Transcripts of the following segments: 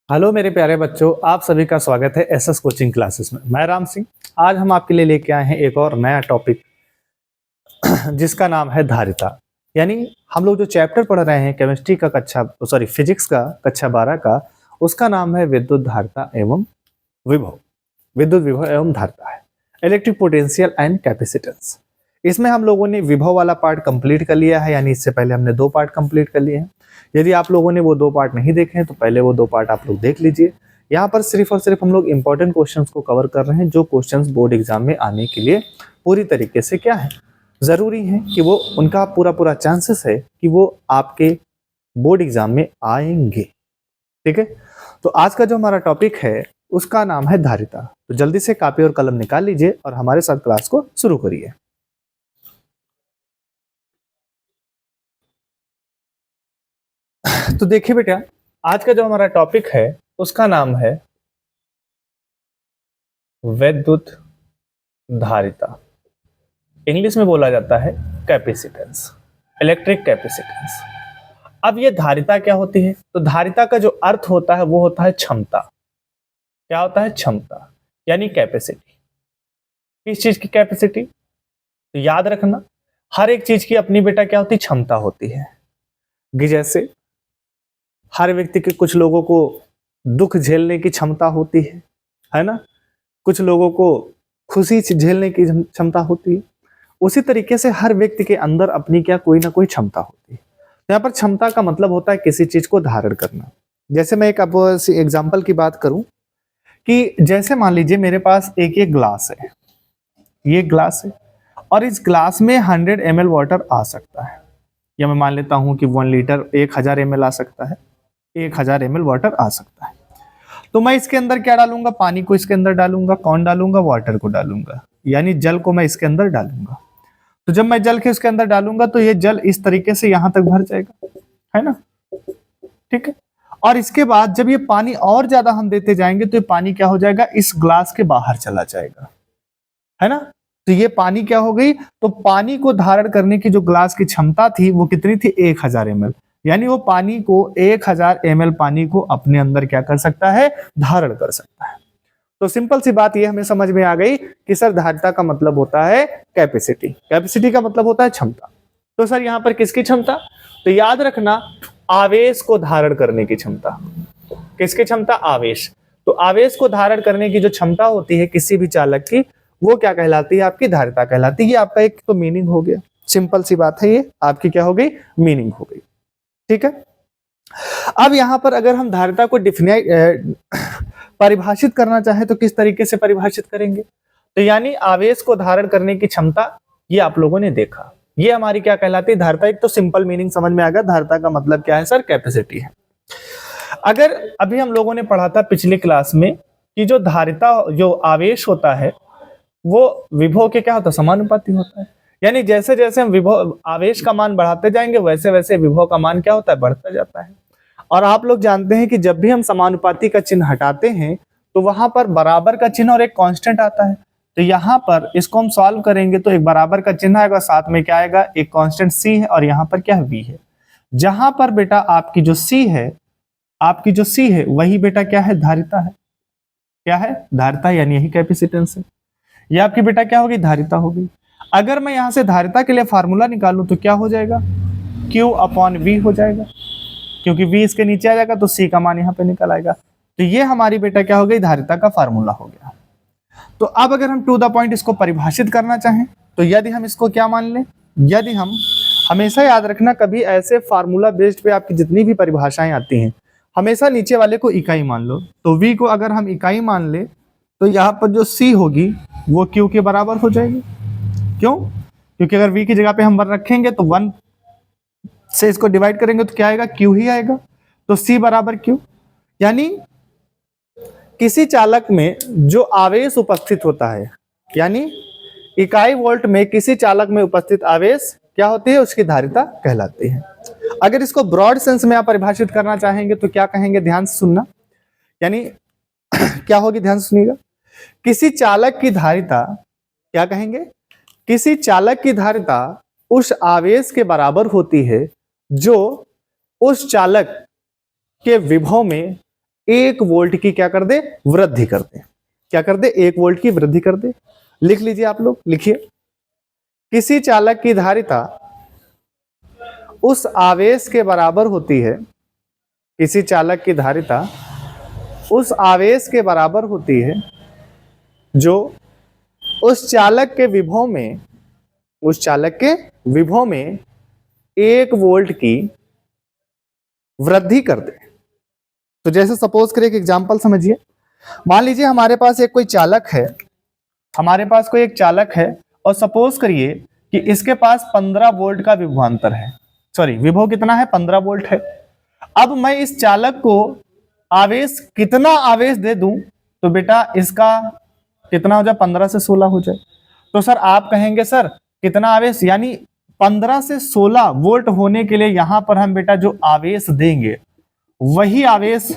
Hello मेरे प्यारे बच्चों, आप सभी का स्वागत है एसएस कोचिंग क्लासेस में। मैं राम सिंह। आज हम आपके लिए लेके आए हैं एक और नया टॉपिक जिसका नाम है धारिता। यानी हम लोग जो चैप्टर पढ़ रहे हैं केमिस्ट्री का फिजिक्स का कक्षा 12 का, उसका नाम है विद्युत धारिता एवं विभव। विद्युत विभव एवं धारिता है, इलेक्ट्रिक पोटेंशियल एंड कैपेसिटेंस। इसमें हम लोगों ने विभव वाला पार्ट कंप्लीट कर लिया है, यानी इससे पहले हमने 2 पार्ट कंप्लीट कर लिए हैं। यदि आप लोगों ने वो 2 पार्ट नहीं देखे हैं तो पहले वो 2 पार्ट आप लोग देख लीजिए। यहाँ पर सिर्फ और सिर्फ हम लोग इंपॉर्टेंट क्वेश्चंस को कवर कर रहे हैं, जो क्वेश्चंस बोर्ड एग्जाम में आने के लिए पूरी तरीके से क्या है, जरूरी है कि वो उनका पूरा चांसेस है कि वो आपके बोर्ड एग्जाम में आएंगे। ठीक है, तो आज का जो हमारा टॉपिक है उसका नाम है धारिता। तो जल्दी से कॉपी और कलम निकाल लीजिए और हमारे साथ क्लास को शुरू करिए। तो देखिए बेटा, आज का जो हमारा टॉपिक है उसका नाम है विद्युत धारिता। इंग्लिश में बोला जाता है कैपेसिटेंस, इलेक्ट्रिक कैपेसिटेंस। अब ये धारिता क्या होती है? तो धारिता का जो अर्थ होता है वो होता है क्षमता। क्या होता है? क्षमता, यानी कैपेसिटी। किस चीज की कैपेसिटी? तो याद रखना, हर एक चीज की अपनी बेटा क्या होती है? क्षमता होती है। कि जैसे हर व्यक्ति के, कुछ लोगों को दुख झेलने की क्षमता होती है ना? कुछ लोगों को खुशी झेलने की क्षमता होती है। उसी तरीके से हर व्यक्ति के अंदर अपनी क्या कोई ना कोई क्षमता होती है। तो यहाँ पर क्षमता का मतलब होता है किसी चीज को धारण करना। जैसे मैं एक एग्जाम्पल की बात करूं कि जैसे मान लीजिए मेरे पास एक ग्लास है, ये ग्लास है और इस ग्लास में 100 ml वाटर आ सकता है, या मैं मान लेता हूं कि 1 लीटर 1000 ml आ सकता है, 1000 ml वाटर आ सकता है। तो मैं इसके अंदर क्या डालूंगा? पानी को इसके अंदर डालूंगा। कौन डालूंगा? वाटर को डालूंगा, यानी जल को मैं इसके अंदर डालूंगा। तो जब मैं जल के इसके अंदर डालूंगा तो ये जल इस तरीके से यहां तक भर जाएगा, है ना? ठीक है। और इसके बाद जब ये पानी और ज्यादा हम देते जाएंगे तो ये पानी क्या हो जाएगा? इस ग्लास के बाहर चला जाएगा, है ना? तो ये पानी क्या हो गई? तो पानी को धारण करने की जो ग्लास की क्षमता थी वो कितनी थी? 1000 ml। यानी वो पानी को 1000 ml पानी को अपने अंदर क्या कर सकता है? धारण कर सकता है। तो सिंपल सी बात ये हमें समझ में आ गई कि सर धारिता का मतलब होता है कैपेसिटी। कैपेसिटी का मतलब होता है क्षमता। तो सर यहाँ पर किसकी क्षमता? तो याद रखना, आवेश को धारण करने की क्षमता। किसकी क्षमता? आवेश। तो आवेश को धारण करने की जो क्षमता होती है किसी भी चालक की, वो क्या कहलाती है? आपकी धारिता कहलाती है। ये आपका एक तो मीनिंग हो गया, सिंपल सी बात है, ये आपकी क्या हो गई? मीनिंग हो गई। ठीक है। अब यहां पर अगर हम धारिता को परिभाषित करना चाहे तो किस तरीके से परिभाषित करेंगे? तो यानी आवेश को धारण करने की क्षमता, ये आप लोगों ने देखा, ये हमारी क्या कहलाती है? धारिता। एक तो सिंपल मीनिंग समझ में आ गया, धारिता का मतलब क्या है सर? कैपेसिटी है। अगर अभी हम लोगों ने पढ़ा था पिछले क्लास में कि जो धारिता, जो आवेश होता है वो विभव के क्या होता है? समानुपाती होता है। यानी जैसे जैसे हम विभव आवेश का मान बढ़ाते जाएंगे वैसे वैसे विभव का मान क्या होता है? बढ़ता जाता है। और आप लोग जानते हैं कि जब भी हम समानुपाती का चिन्ह हटाते हैं तो वहां पर बराबर का चिन्ह और एक कांस्टेंट आता है। तो यहाँ पर इसको हम सॉल्व करेंगे तो एक बराबर का चिन्ह आएगा, साथ में क्या आएगा? एक कांस्टेंट सी है, और यहाँ पर क्या है? वी है। जहां पर बेटा आपकी जो सी है, आपकी जो सी है वही बेटा क्या है? धारिता है। क्या है? धारिता, यानी यही कैपेसिटेंस है। ये आपकी बेटा क्या होगी? धारिता होगी। अगर मैं यहां से धारिता के लिए फार्मूला निकालूं तो क्या हो जाएगा? Q/V हो जाएगा, क्योंकि V इसके नीचे आ जाएगा तो C का मान यहाँ पे निकल आएगा। तो ये हमारी बेटा क्या हो गई? धारिता का फार्मूला हो गया। तो अब अगर हम टू द पॉइंट इसको परिभाषित करना चाहें तो यदि हम इसको क्या मान लें? यदि हम, हमेशा याद रखना, कभी ऐसे फार्मूला बेस्ड पे आपकी जितनी भी परिभाषाएं आती हैं, हमेशा नीचे वाले को इकाई मान लो। तो V को अगर हम इकाई मान ले तो यहाँ पर जो C होगी वो Q के बराबर हो जाएगी। क्यों? क्योंकि अगर V की जगह पे हम 1 रखेंगे तो 1 से इसको डिवाइड करेंगे तो क्या आएगा? Q ही आएगा। तो C बराबर Q। यानी किसी चालक में जो आवेश उपस्थित होता है, यानी इकाई वोल्ट में किसी चालक में उपस्थित आवेश क्या होती है? उसकी धारिता कहलाती है। अगर इसको ब्रॉड सेंस में आप परिभाषित करना चाहेंगे तो क्या कहेंगे? ध्यान से सुनना। यानी क्या होगी? ध्यान से सुनिएगा। किसी चालक की धारिता, क्या कहेंगे? किसी चालक की धारिता उस आवेश के बराबर होती है जो उस चालक के विभव में 1 वोल्ट की क्या कर दे, वृद्धि कर दे। क्या कर दे, 1 वोल्ट की वृद्धि कर दे। लिख लीजिए आप लोग, लिखिए, किसी चालक की धारिता उस आवेश के बराबर होती है, किसी चालक की धारिता उस आवेश के बराबर होती है जो उस चालक के विभव में, उस चालक के विभव में 1 वोल्ट की वृद्धि कर दे। तो जैसे सपोज करिए, एक एग्जांपल समझिए। मान लीजिए हमारे पास एक कोई चालक है, हमारे पास कोई एक चालक है, और सपोज करिए कि इसके पास 15 वोल्ट का विभवांतर है, सॉरी विभव कितना है, 15 वोल्ट है। अब मैं इस चालक को आवेश, कितना आवेश दे दूं तो बेटा इसका कितना हो जाए, 15 से 16 हो जाए। तो सर आप कहेंगे सर कितना आवेश, यानी 15 से 16 वोल्ट होने के लिए यहां पर हम बेटा जो आवेश देंगे वही आवेश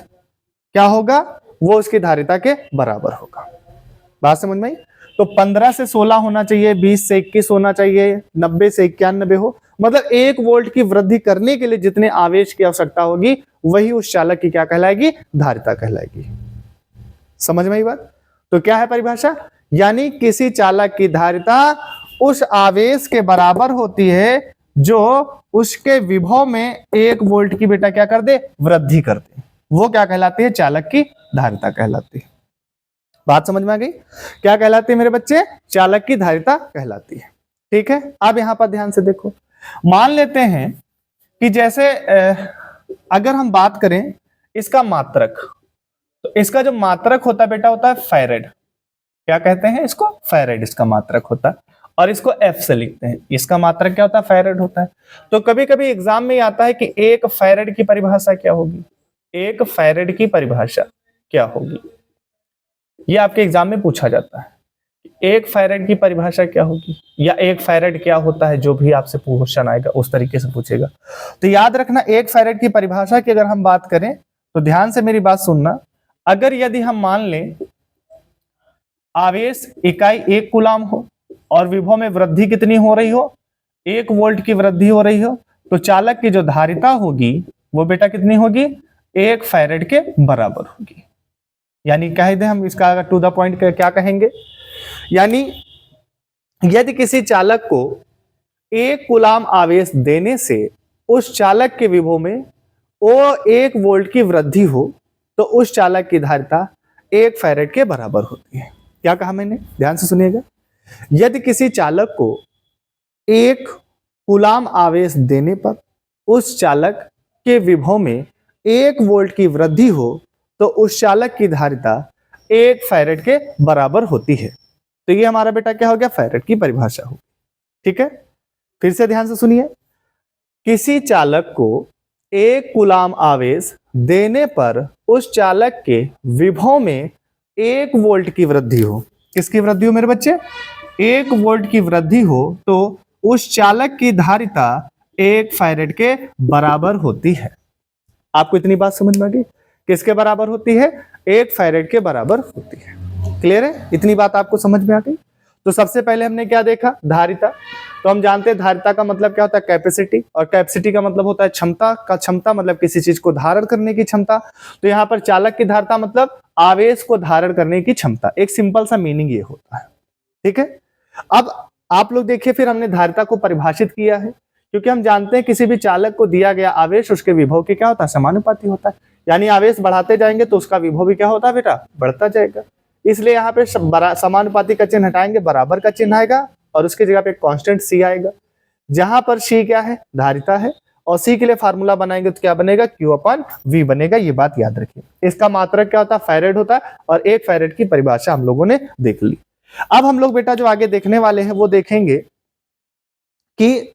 क्या होगा, वो उसकी धारिता के बराबर होगा। बात समझ में आई? तो 15 से 16 होना चाहिए, 20 से 21 होना चाहिए, 90 से 91 हो, मतलब 1 वोल्ट की वृद्धि करने के लिए जितने आवेश की आवश्यकता होगी वही उस चालक की क्या कहलाएगी, धारिता कहलाएगी। समझ में आई बात? तो क्या है परिभाषा, यानी किसी चालक की धारिता उस आवेश के बराबर होती है जो उसके विभव में 1 वोल्ट की बेटा क्या कर दे, वृद्धि कर दे। वो क्या कहलाती है, चालक की धारिता कहलाती है। बात समझ में आ गई? क्या कहलाती है मेरे बच्चे, चालक की धारिता कहलाती है। ठीक है, अब यहां पर ध्यान से देखो, मान लेते हैं कि जैसे अगर हम बात करें इसका मात्रक, तो इसका जो मात्रक होता है बेटा होता है फैरेड। क्या कहते हैं इसको, फैरेड इसका मात्रक होता है, और इसको एफ से लिखते हैं। इसका मात्रक क्या होता है, फैरेड होता है। तो कभी कभी एग्जाम में आता है कि 1 फैरेड की परिभाषा क्या होगी, 1 फैरेड की परिभाषा क्या होगी, ये आपके एग्जाम में पूछा जाता है। 1 फैरेड की परिभाषा क्या होगी, या 1 फैरेड क्या होता है, जो भी आपसे क्वेश्चन आएगा उस तरीके से पूछेगा। तो याद रखना, 1 फैरेड की परिभाषा की अगर हम बात करें तो ध्यान से मेरी बात सुनना। अगर यदि हम मान लें आवेश इकाई 1 कूलाम हो और विभव में वृद्धि कितनी हो रही हो, 1 वोल्ट की वृद्धि हो रही हो, तो चालक की जो धारिता होगी वो बेटा कितनी होगी, 1 फैरेड के बराबर होगी। यानी कह दें हम इसका टू द पॉइंट क्या कहेंगे, यानी यदि किसी चालक को 1 कूलाम आवेश देने से उस चालक के विभव में वो 1 वोल्ट की वृद्धि हो तो उस चालक की धारिता 1 फैरेड के बराबर होती है। क्या कहा मैंने, ध्यान से सुनिएगा। यदि किसी चालक को 1 कूलाम आवेश देने पर उस चालक के विभव में 1 वोल्ट की वृद्धि हो तो उस चालक की धारिता 1 फैरेड के बराबर होती है। तो ये हमारा बेटा क्या हो गया, फैरेड की परिभाषा हो। ठीक है, फिर से ध्यान से सुनिए। किसी चालक को 1 कूलाम आवेश देने पर उस चालक के विभव में 1 वोल्ट की वृद्धि हो, किसकी वृद्धि हो मेरे बच्चे, 1 वोल्ट की वृद्धि हो तो उस चालक की धारिता 1 फैरेड के बराबर होती है। आपको इतनी बात समझ में आ गई, किसके बराबर होती है, 1 फैरेड के बराबर होती है। क्लियर है, इतनी बात आपको समझ में आ गई। तो सबसे पहले हमने क्या देखा, धारिता। तो हम जानते हैं धारिता का मतलब क्या होता है, कैपेसिटी, और कैपेसिटी का मतलब होता है क्षमता का, क्षमता मतलब किसी चीज को धारण करने की क्षमता। तो यहाँ पर चालक की धारिता मतलब आवेश को धारण करने की क्षमता, एक सिंपल सा मीनिंग ये होता है। ठीक है, अब आप लोग देखिए, फिर हमने धारिता को परिभाषित किया है, क्योंकि हम जानते हैं किसी भी चालक को दिया गया आवेश उसके विभव के क्या होता है, समानुपाती होता है। यानी आवेश बढ़ाते जाएंगे तो उसका विभव भी क्या होता है बेटा, बढ़ता जाएगा। इसलिए यहाँ पे समानुपाती का चिन्ह हटाएंगे, बराबर का चिन्ह आएगा, और उसकी जगह पे कांस्टेंट सी आएगा, जहां पर सी क्या है, धारिता है, और सी के लिए फार्मूला बनाएंगे तो क्या बनेगा, Q/V बनेगा। ये बात याद रखिए। इसका मात्रक क्या होता है, फैरेड होता है, और 1 फैरेड की परिभाषा हम लोगों ने देख ली। अब हम लोग बेटा जो आगे देखने वाले हैं वो देखेंगे कि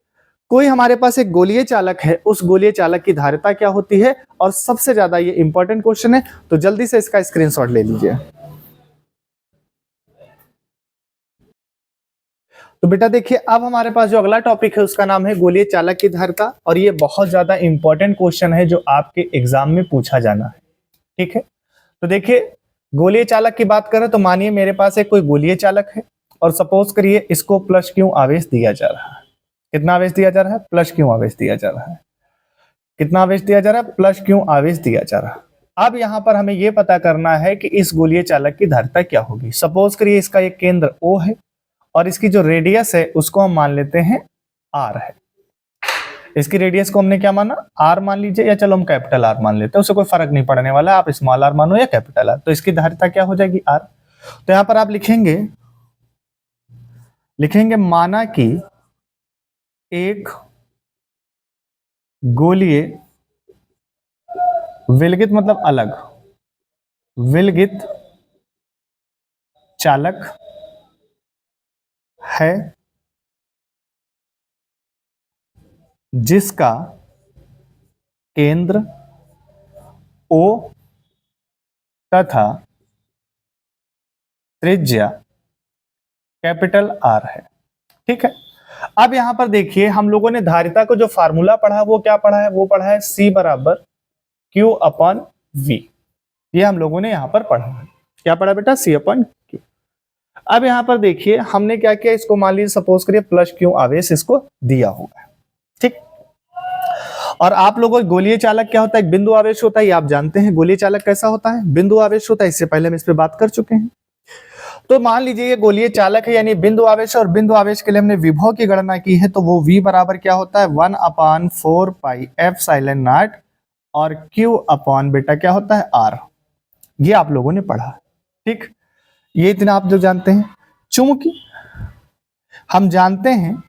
कोई हमारे पास एक गोलीय चालक है, उस गोलीय चालक की धारिता क्या होती है, और सबसे ज्यादा ये इंपॉर्टेंट क्वेश्चन है, तो जल्दी से इसका स्क्रीनशॉट ले लीजिए। तो बेटा देखिए, अब हमारे पास जो अगला टॉपिक है उसका नाम है गोलीय चालक की धारिता, और ये बहुत ज्यादा इंपॉर्टेंट क्वेश्चन है जो आपके एग्जाम में पूछा जाना है। ठीक है, तो देखिए गोलीय चालक की बात करें तो मानिए मेरे पास एक कोई गोलीय चालक है, और सपोज करिए इसको +Q आवेश दिया जा रहा है। कितना आवेश दिया जा रहा है, +Q आवेश दिया जा रहा है। कितना आवेश दिया जा रहा है, +Q आवेश दिया जा रहा है। अब यहां पर हमें यह पता करना है कि इस गोलीय चालक की धारिता क्या होगी। सपोज करिए इसका एक केंद्र O है और इसकी जो रेडियस है उसको हम मान लेते हैं R है। इसकी रेडियस को हमने क्या माना, R मान लीजिए, या चलो हम कैपिटल R मान लेते हैं, उससे कोई फर्क नहीं पड़ने वाला, आप स्मॉल r मानो या कैपिटल R। तो इसकी धारिता क्या हो जाएगी, R। तो यहां पर आप लिखेंगे माना कि एक गोलीय विलगित मतलब अलग विलगित चालक है जिसका केंद्र O तथा त्रिज्या कैपिटल R है। ठीक है, अब यहां पर देखिए हम लोगों ने धारिता को जो फार्मूला पढ़ा वो क्या पढ़ा है, वो पढ़ा है C बराबर Q अपॉन V। ये हम लोगों ने यहां पर पढ़ा है, क्या पढ़ा बेटा, C अपॉन Q। अब यहां पर देखिए हमने क्या किया, इसको मान लीजिए सपोज करिए प्लस Q आवेश इसको दिया हुआ है। ठीक, और आप लोगों को गोलीय चालक क्या होता है, एक बिंदु आवेश होता है, ये आप जानते हैं। गोलीय चालक कैसा होता है, बिंदु आवेश होता है, इससे पहले हम इस पे बात कर चुके हैं। तो मान लीजिए ये गोलीय चालक है यानी बिंदु आवेश, और बिंदु आवेश के लिए हमने विभव की गणना की है, तो वो V बराबर क्या होता है 1/4 पाई एप्सिलॉन नॉट और Q अपॉन बेटा क्या होता है R। ये आप लोगों ने पढ़ा। ठीक, ये इतना आप जो जानते हैं। चूंकि हम जानते हैं,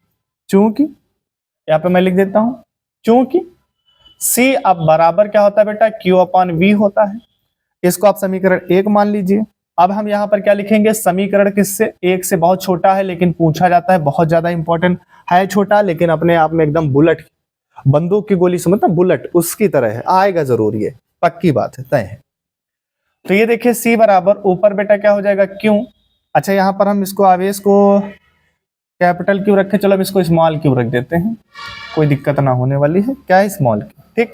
चूंकि यहां पे मैं लिख देता हूं, चूंकि C अब बराबर क्या होता है बेटा Q अपॉन V होता है, इसको आप समीकरण 1 मान लीजिए। अब हम यहां पर क्या लिखेंगे, समीकरण किससे, 1 से बहुत छोटा है लेकिन पूछा जाता है, बहुत ज्यादा इंपॉर्टेंट है, छोटा लेकिन अपने आप में एकदम बुलेट, बंदूक की गोली समझता, बुलेट उसकी तरह है, आएगा जरूर, ये पक्की बात है, तय है। तो ये देखिए C बराबर ऊपर बेटा क्या हो जाएगा Q। अच्छा यहां पर हम इसको आवेश को कैपिटल Q रखे, चलो अब इसको स्मॉल Q रख देते हैं, कोई दिक्कत ना होने वाली है, क्या है स्मॉल Q। ठीक,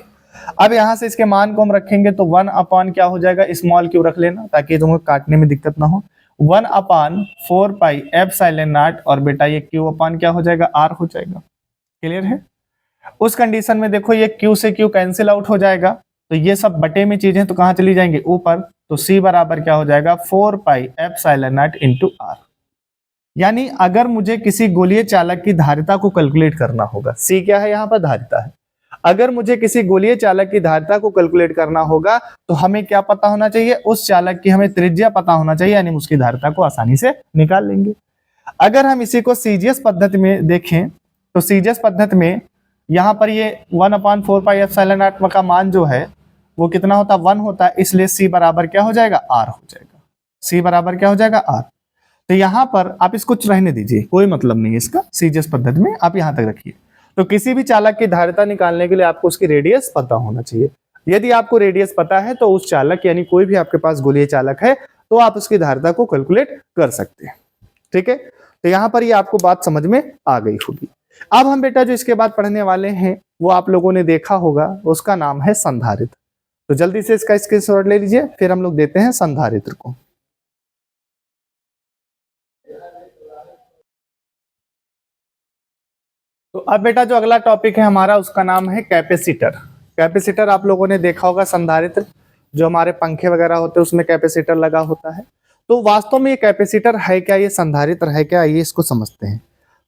अब यहां से इसके मान को हम रखेंगे तो 1 अपॉन क्या हो जाएगा, स्मॉल Q रख लेना ताकि तुम्हें काटने में दिक्कत ना हो, 1/4 पाई एप्सिलॉन नॉट, और बेटा ये Q अपॉन क्या हो जाएगा R हो जाएगा। क्लियर है। उस कंडीशन में देखो ये Q से Q कैंसिल आउट हो जाएगा, तो ये सब बटे में चीजें तो कहां चली जाएंगी, ऊपर। तो C बराबर क्या हो जाएगा 4 pi epsilon not into R। यानी अगर मुझे किसी गोलीय चालक की धारिता को कैलकुलेट करना होगा, C क्या है यहाँ पर, धारिता है, अगर मुझे किसी गोलीय चालक की धारिता को कैलकुलेट करना होगा तो हमें क्या पता होना चाहिए, उस चालक की हमें त्रिज्या पता होना चाहिए, यानी उसकी धारिता को आसानी से निकाल लेंगे। अगर हम इसी को सीजीएस पद्धति में देखें तो सीजीएस पद्धति में यहाँ पर ये 1/4 पाई एप्सिलॉन नॉट का मान जो है वो कितना होता है, 1 होता है, इसलिए C बराबर क्या हो जाएगा, R हो जाएगा। C बराबर क्या हो जाएगा, R। तो यहाँ पर आप इसको रहने दीजिए, कोई मतलब नहीं है इसका, सीजीएस पद्धति में आप यहाँ तक रखिए। तो किसी भी चालक की धारिता निकालने के लिए आपको उसकी रेडियस पता होना चाहिए। यदि आपको रेडियस पता है तो उस चालक यानी कोई भी आपके पास गोलीय चालक है तो आप उसकी धारिता को कैलकुलेट कर सकते हैं। ठीक है, तो यहाँ पर ये आपको बात समझ में आ गई होगी। अब हम बेटा जो इसके बाद पढ़ने वाले हैं वो आप लोगों ने देखा होगा, उसका नाम है संधारित्र। तो जल्दी से इसका स्क्रीनशॉट ले लीजिए, फिर हम लोग देते हैं संधारित्र को। तो अब बेटा जो अगला टॉपिक है हमारा उसका नाम है कैपेसिटर। कैपेसिटर आप लोगों ने देखा होगा, संधारित्र जो हमारे पंखे वगैरह होते हैं उसमें कैपेसिटर लगा होता है। तो वास्तव में ये कैपेसिटर है क्या, ये संधारित्र है क्या, ये इसको समझते हैं।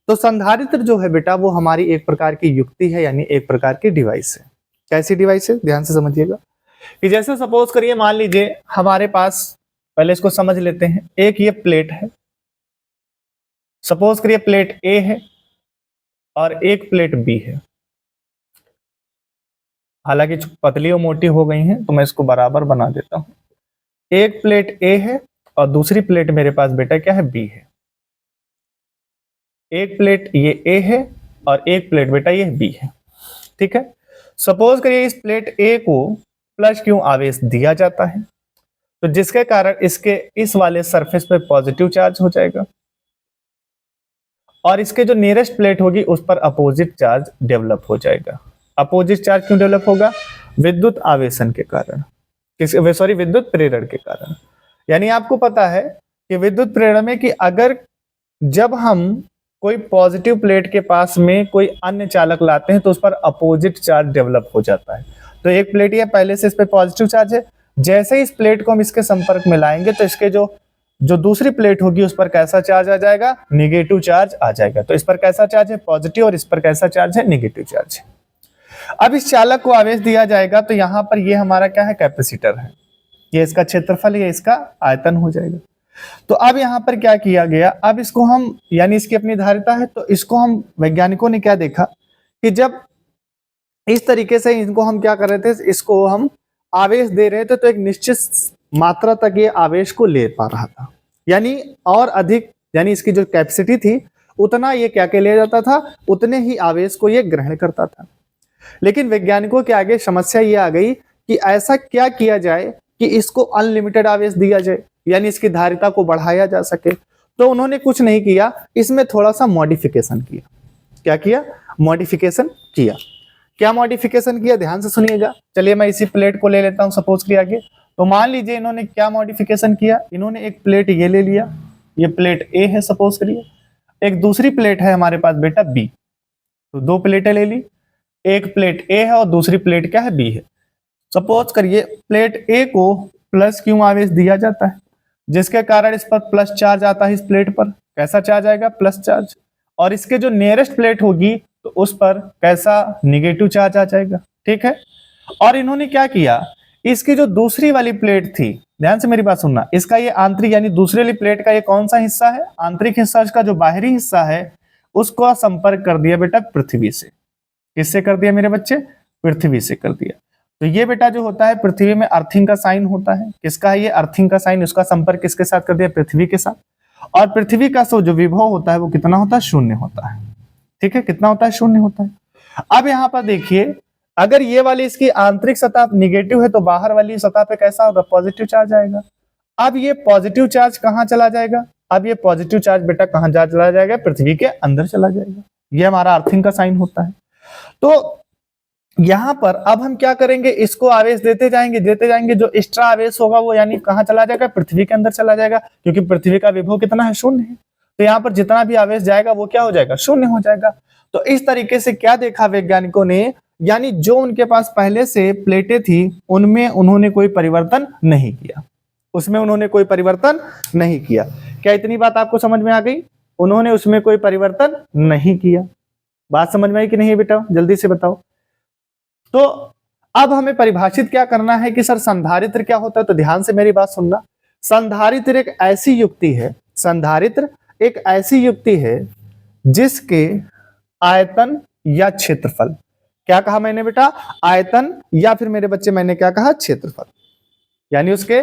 तो संधारित्र जो है बेटा वो हमारी एक प्रकार की युक्ति है, यानी एक प्रकार की डिवाइस है। कैसी डिवाइस है, ध्यान से समझिएगा कि जैसे सपोज करिए मान लीजिए हमारे पास, पहले इसको समझ लेते हैं, एक ये प्लेट है, सपोज करिए प्लेट A है और एक प्लेट B है। हालांकि पतली और मोटी हो गई हैं तो मैं इसको बराबर बना देता हूं। एक प्लेट A है और दूसरी प्लेट मेरे पास बेटा क्या है, B है। एक प्लेट ये A है और एक प्लेट बेटा ये B है। ठीक है, सपोज करिए इस प्लेट A को प्लस Q आवेश दिया जाता है, तो जिसके कारण इसके इस वाले सरफेस पे पॉजिटिव चार्ज हो जाएगा और इसके जो नियरेस्ट प्लेट होगी उस पर अपोजिट चार्ज डेवलप हो जाएगा। अपोजिट चार्ज क्यों डेवलप होगा, विद्युत आवेशन के कारण, विद्युत प्रेरण के कारण। यानी आपको पता है कि विद्युत प्रेरण में कि अगर जब हम कोई पॉजिटिव प्लेट के पास में कोई अन्य चालक लाते हैं तो उस पर अपोजिट चार्ज डेवलप हो जाता है। तो एक प्लेट ये पहले से इस पर पॉजिटिव चार्ज है, जैसे ही इस प्लेट को हम इसके संपर्क में लाएंगे तो इसके जो जो दूसरी प्लेट होगी उस पर कैसा चार्ज आ जाएगा, निगेटिव चार्ज आ जाएगा। तो इस पर कैसा चार्ज है, पॉजिटिव, और इस पर कैसा चार्ज है, निगेटिव चार्ज है। अब इस चालक को आवेश दिया जाएगा तो यहाँ पर ये हमारा क्या है, कैपेसिटर है, ये इसका क्षेत्रफल, ये इसका आयतन हो जाएगा। तो अब यहाँ पर क्या किया गया, अब इसको हम, यानी इसकी अपनी धारिता है, तो इसको हम वैज्ञानिकों ने क्या देखा कि जब इस तरीके से इनको हम क्या कर रहे थे, इसको हम आवेश दे रहे थे तो एक निश्चित मात्रा तक ये आवेश को ले पा रहा था, यानी और अधिक, यानी इसकी जो कैपेसिटी थी उतना ये क्या के ले जाता था, उतने ही आवेश को ये ग्रहण करता था। लेकिन वैज्ञानिकों के आगे समस्या ये आ गई कि ऐसा क्या किया जाए कि इसको अनलिमिटेड आवेश दिया जाए, यानी इसकी धारिता को बढ़ाया जा सके। तो उन्होंने कुछ नहीं किया, इसमें थोड़ा सा मॉडिफिकेशन किया। क्या किया, मॉडिफिकेशन किया। क्या मॉडिफिकेशन किया, ध्यान से सुनिएगा। चलिए मैं इसी प्लेट को ले लेता हूं सपोज किया आगे। तो मान लीजिए इन्होंने क्या मॉडिफिकेशन किया, इन्होंने एक प्लेट ये ले लिया, ये प्लेट ए है सपोज करिए, एक दूसरी प्लेट है हमारे पास बेटा बी। तो दो प्लेटें ले ली, एक प्लेट ए है और दूसरी प्लेट क्या है, बी है। सपोज करिए प्लेट ए को प्लस क्यू आवेश दिया जाता है, जिसके कारण इस पर प्लस चार्ज आता है, इस प्लेट पर कैसा चार्ज आएगा, प्लस चार्ज। और इसके जो नियरेस्ट प्लेट होगी तो उस पर कैसा, निगेटिव चार्ज आ जाएगा, ठीक है। और इन्होंने क्या किया, इसकी जो दूसरी वाली प्लेट थी, ध्यान से मेरी बात सुनना, इसका ये आंतरिक, यानी दूसरी वाली प्लेट का ये कौन सा हिस्सा है, आंतरिक हिस्सा, इसका जो बाहरी हिस्सा है उसको संपर्क कर दिया बेटा पृथ्वी से। किससे कर दिया मेरे बच्चे, पृथ्वी से कर दिया। तो ये बेटा जो होता है पृथ्वी में अर्थिंग का साइन होता है, किसका है ये, अर्थिंग का साइन, उसका संपर्क किसके साथ कर दिया, पृथ्वी के साथ। और पृथ्वी का जो विभव होता है वो कितना होता है, शून्य होता है, ठीक है, कितना होता है, शून्य होता है। अब यहाँ पर देखिए, अगर ये वाली इसकी आंतरिक सतह निगेटिव है तो बाहर वाली सतह पे कैसा होगा, पॉजिटिव चार्ज आएगा। अब ये पॉजिटिव चार्ज कहाँ चला जाएगा, अब ये पॉजिटिव चार्ज बेटा कहाँ जा चला जाएगा, पृथ्वी के अंदर चला जाएगा। ये हमारा अर्थिंग का साइन होता है। तो यहां पर अब हम क्या करेंगे, इसको आवेश देते जाएंगे, जो एक्स्ट्रा आवेश होगा वो यानी कहां चला जाएगा, पृथ्वी के अंदर चला जाएगा, क्योंकि पृथ्वी का विभव कितना है, शून्य है। तो यहाँ पर जितना भी आवेश जाएगा वो क्या हो जाएगा, शून्य हो जाएगा। तो इस तरीके से क्या देखा वैज्ञानिकों ने, यानी जो उनके पास पहले से प्लेटें थी उनमें उन्होंने कोई परिवर्तन नहीं किया, उसमें उन्होंने कोई परिवर्तन नहीं किया। क्या इतनी बात आपको समझ में आ गई, उन्होंने उसमें कोई परिवर्तन नहीं किया। बात समझ में आई कि नहीं बेटा, जल्दी से बताओ। तो अब हमें परिभाषित क्या करना है कि सर संधारित्र क्या होता है, तो ध्यान से मेरी बात सुनना। संधारित्र एक ऐसी युक्ति है, संधारित्र एक ऐसी युक्ति है जिसके आयतन या क्षेत्रफल, क्या कहा मैंने बेटा, आयतन या फिर मेरे बच्चे मैंने क्या कहा, क्षेत्रफल, यानी उसके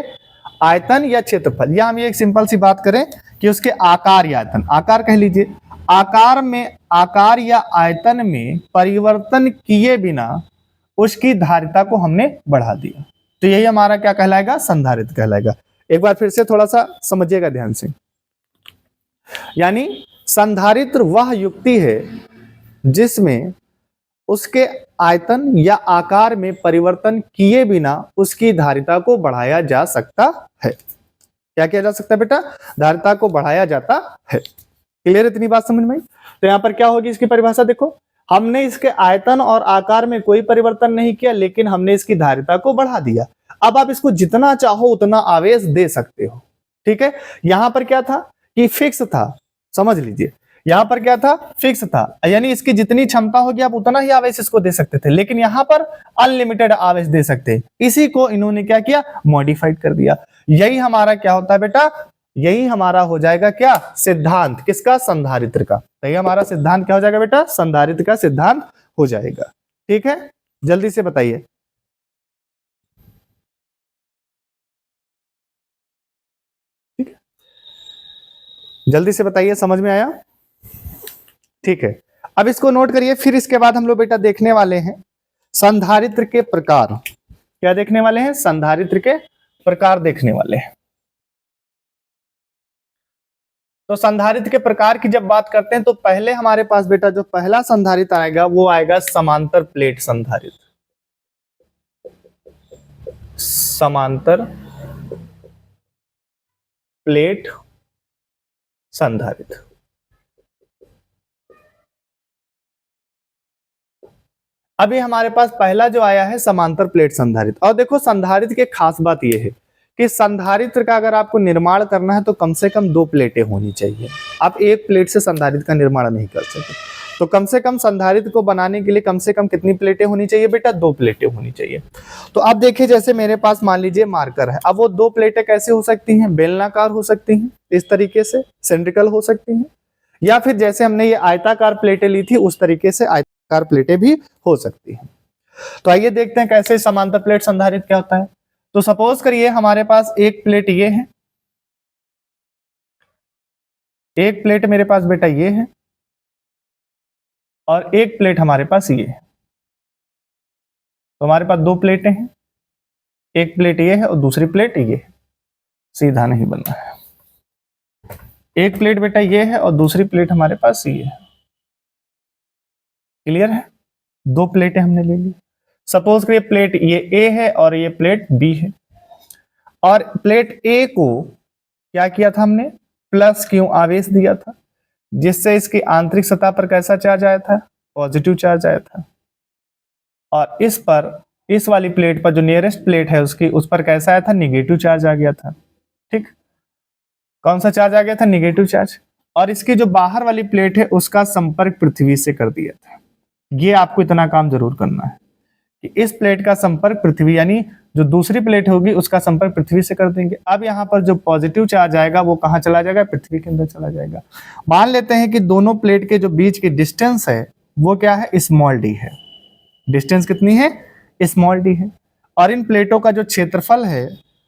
आयतन या क्षेत्रफल, या हम ये एक सिंपल सी बात करें कि उसके आकार या आयतन, आकार कह लीजिए, आकार में, आकार या आयतन में परिवर्तन किए बिना उसकी धारिता को हमने बढ़ा दिया। तो यही हमारा क्या कहलाएगा, संधारित्र कहलाएगा। एक बार फिर से थोड़ा सा समझिएगा ध्यान से, यानी संधारित्र वह युक्ति है जिसमें उसके आयतन या आकार में परिवर्तन किए बिना उसकी धारिता को बढ़ाया जा सकता है। क्या किया जा सकता है बेटा, धारिता को बढ़ाया जाता है। क्लियर, इतनी बात समझ में आई। तो यहां पर क्या होगी इसकी परिभाषा, देखो, हमने इसके आयतन और आकार में कोई परिवर्तन नहीं किया, लेकिन हमने इसकी धारिता को बढ़ा दिया। अब आप इसको जितना चाहो उतना आवेश दे सकते हो, ठीक है। यहां पर क्या था कि फिक्स था, समझ लीजिए, यहां पर क्या था, फिक्स था, यानी इसकी जितनी क्षमता होगी आप उतना ही आवेश इसको दे सकते थे, लेकिन यहां पर अनलिमिटेड आवेश दे सकते। इसी को इन्होंने क्या किया, मॉडिफाइड कर दिया। यही हमारा क्या होता है बेटा, यही हमारा हो जाएगा क्या, सिद्धांत, किसका, संधारित्र का। तो ये हमारा सिद्धांत क्या हो जाएगा बेटा, संधारित्र का सिद्धांत हो जाएगा, ठीक है। जल्दी से बताइए, ठीक है, जल्दी से बताइए, समझ में आया, ठीक है। अब इसको नोट करिए, फिर इसके बाद हम लोग बेटा देखने वाले हैं संधारित्र के प्रकार। क्या देखने वाले हैं, संधारित्र के प्रकार देखने वाले हैं। तो संधारित्र के प्रकार की जब बात करते हैं तो पहले हमारे पास बेटा जो पहला संधारित्र आएगा वो आएगा समांतर प्लेट संधारित्र। समांतर प्लेट संधारित्र। अभी हमारे पास पहला जो आया है समांतर प्लेट संधारित्र। और देखो संधारित्र की खास बात यह है कि संधारित्र का अगर आपको निर्माण करना है तो कम से कम 2 प्लेटें होनी चाहिए। आप एक प्लेट से संधारित्र का निर्माण नहीं कर सकते, तो कम से कम संधारित्र को बनाने के लिए कम से कम कितनी प्लेटें होनी चाहिए बेटा? 2 प्लेटें होनी चाहिए। तो अब देखिए जैसे मेरे पास मान लीजिए मार्कर है, अब वो 2 प्लेटें कैसे हो सकती हैं? बेलनाकार हो सकती हैं, इस तरीके से सिलिंड्रिकल हो सकती हैं, या फिर जैसे हमने ये आयताकार प्लेटें ली थी उस तरीके से आयताकार प्लेटें भी हो सकती हैं। तो आइए देखते हैं कैसे समांतर प्लेट संधारित्र क्या होता है। तो सपोज करिए हमारे पास एक प्लेट ये है, एक प्लेट मेरे पास बेटा ये है, और एक प्लेट हमारे पास ये है। तो हमारे पास 2 प्लेटें हैं, एक प्लेट ये है और दूसरी प्लेट ये है। सीधा नहीं बनना है, एक प्लेट बेटा ये है और दूसरी प्लेट हमारे पास ये है। क्लियर है? 2 प्लेटें हमने ले ली। सपोज करिए प्लेट ये ए है और ये प्लेट बी है, और प्लेट ए को क्या किया था हमने? प्लस क्यू आवेश दिया था, जिससे इसकी आंतरिक सतह पर कैसा चार्ज आया था? पॉजिटिव चार्ज आया था। और इस पर, इस वाली प्लेट पर जो नियरेस्ट प्लेट है उसकी, उस पर कैसा आया था? निगेटिव चार्ज आ गया था। ठीक, कौन सा चार्ज आ गया था? Negative charge. और इसकी जो बाहर वाली प्लेट है उसका संपर्क पृथ्वी से कर दिया था। ये आपको इतना काम जरूर करना है कि इस प्लेट का संपर्क पृथ्वी, यानी जो दूसरी प्लेट होगी उसका संपर्क पृथ्वी से कर देंगे। अब यहाँ पर जो पॉजिटिव चार्ज आएगा वो कहाँ चला जाएगा? पृथ्वी के अंदर चला जाएगा। मान लेते हैं कि दोनों प्लेट के जो बीच की डिस्टेंस है वो क्या है? स्मॉल डी है। डिस्टेंस कितनी है? स्मॉल डी है। और इन प्लेटों का जो क्षेत्रफल है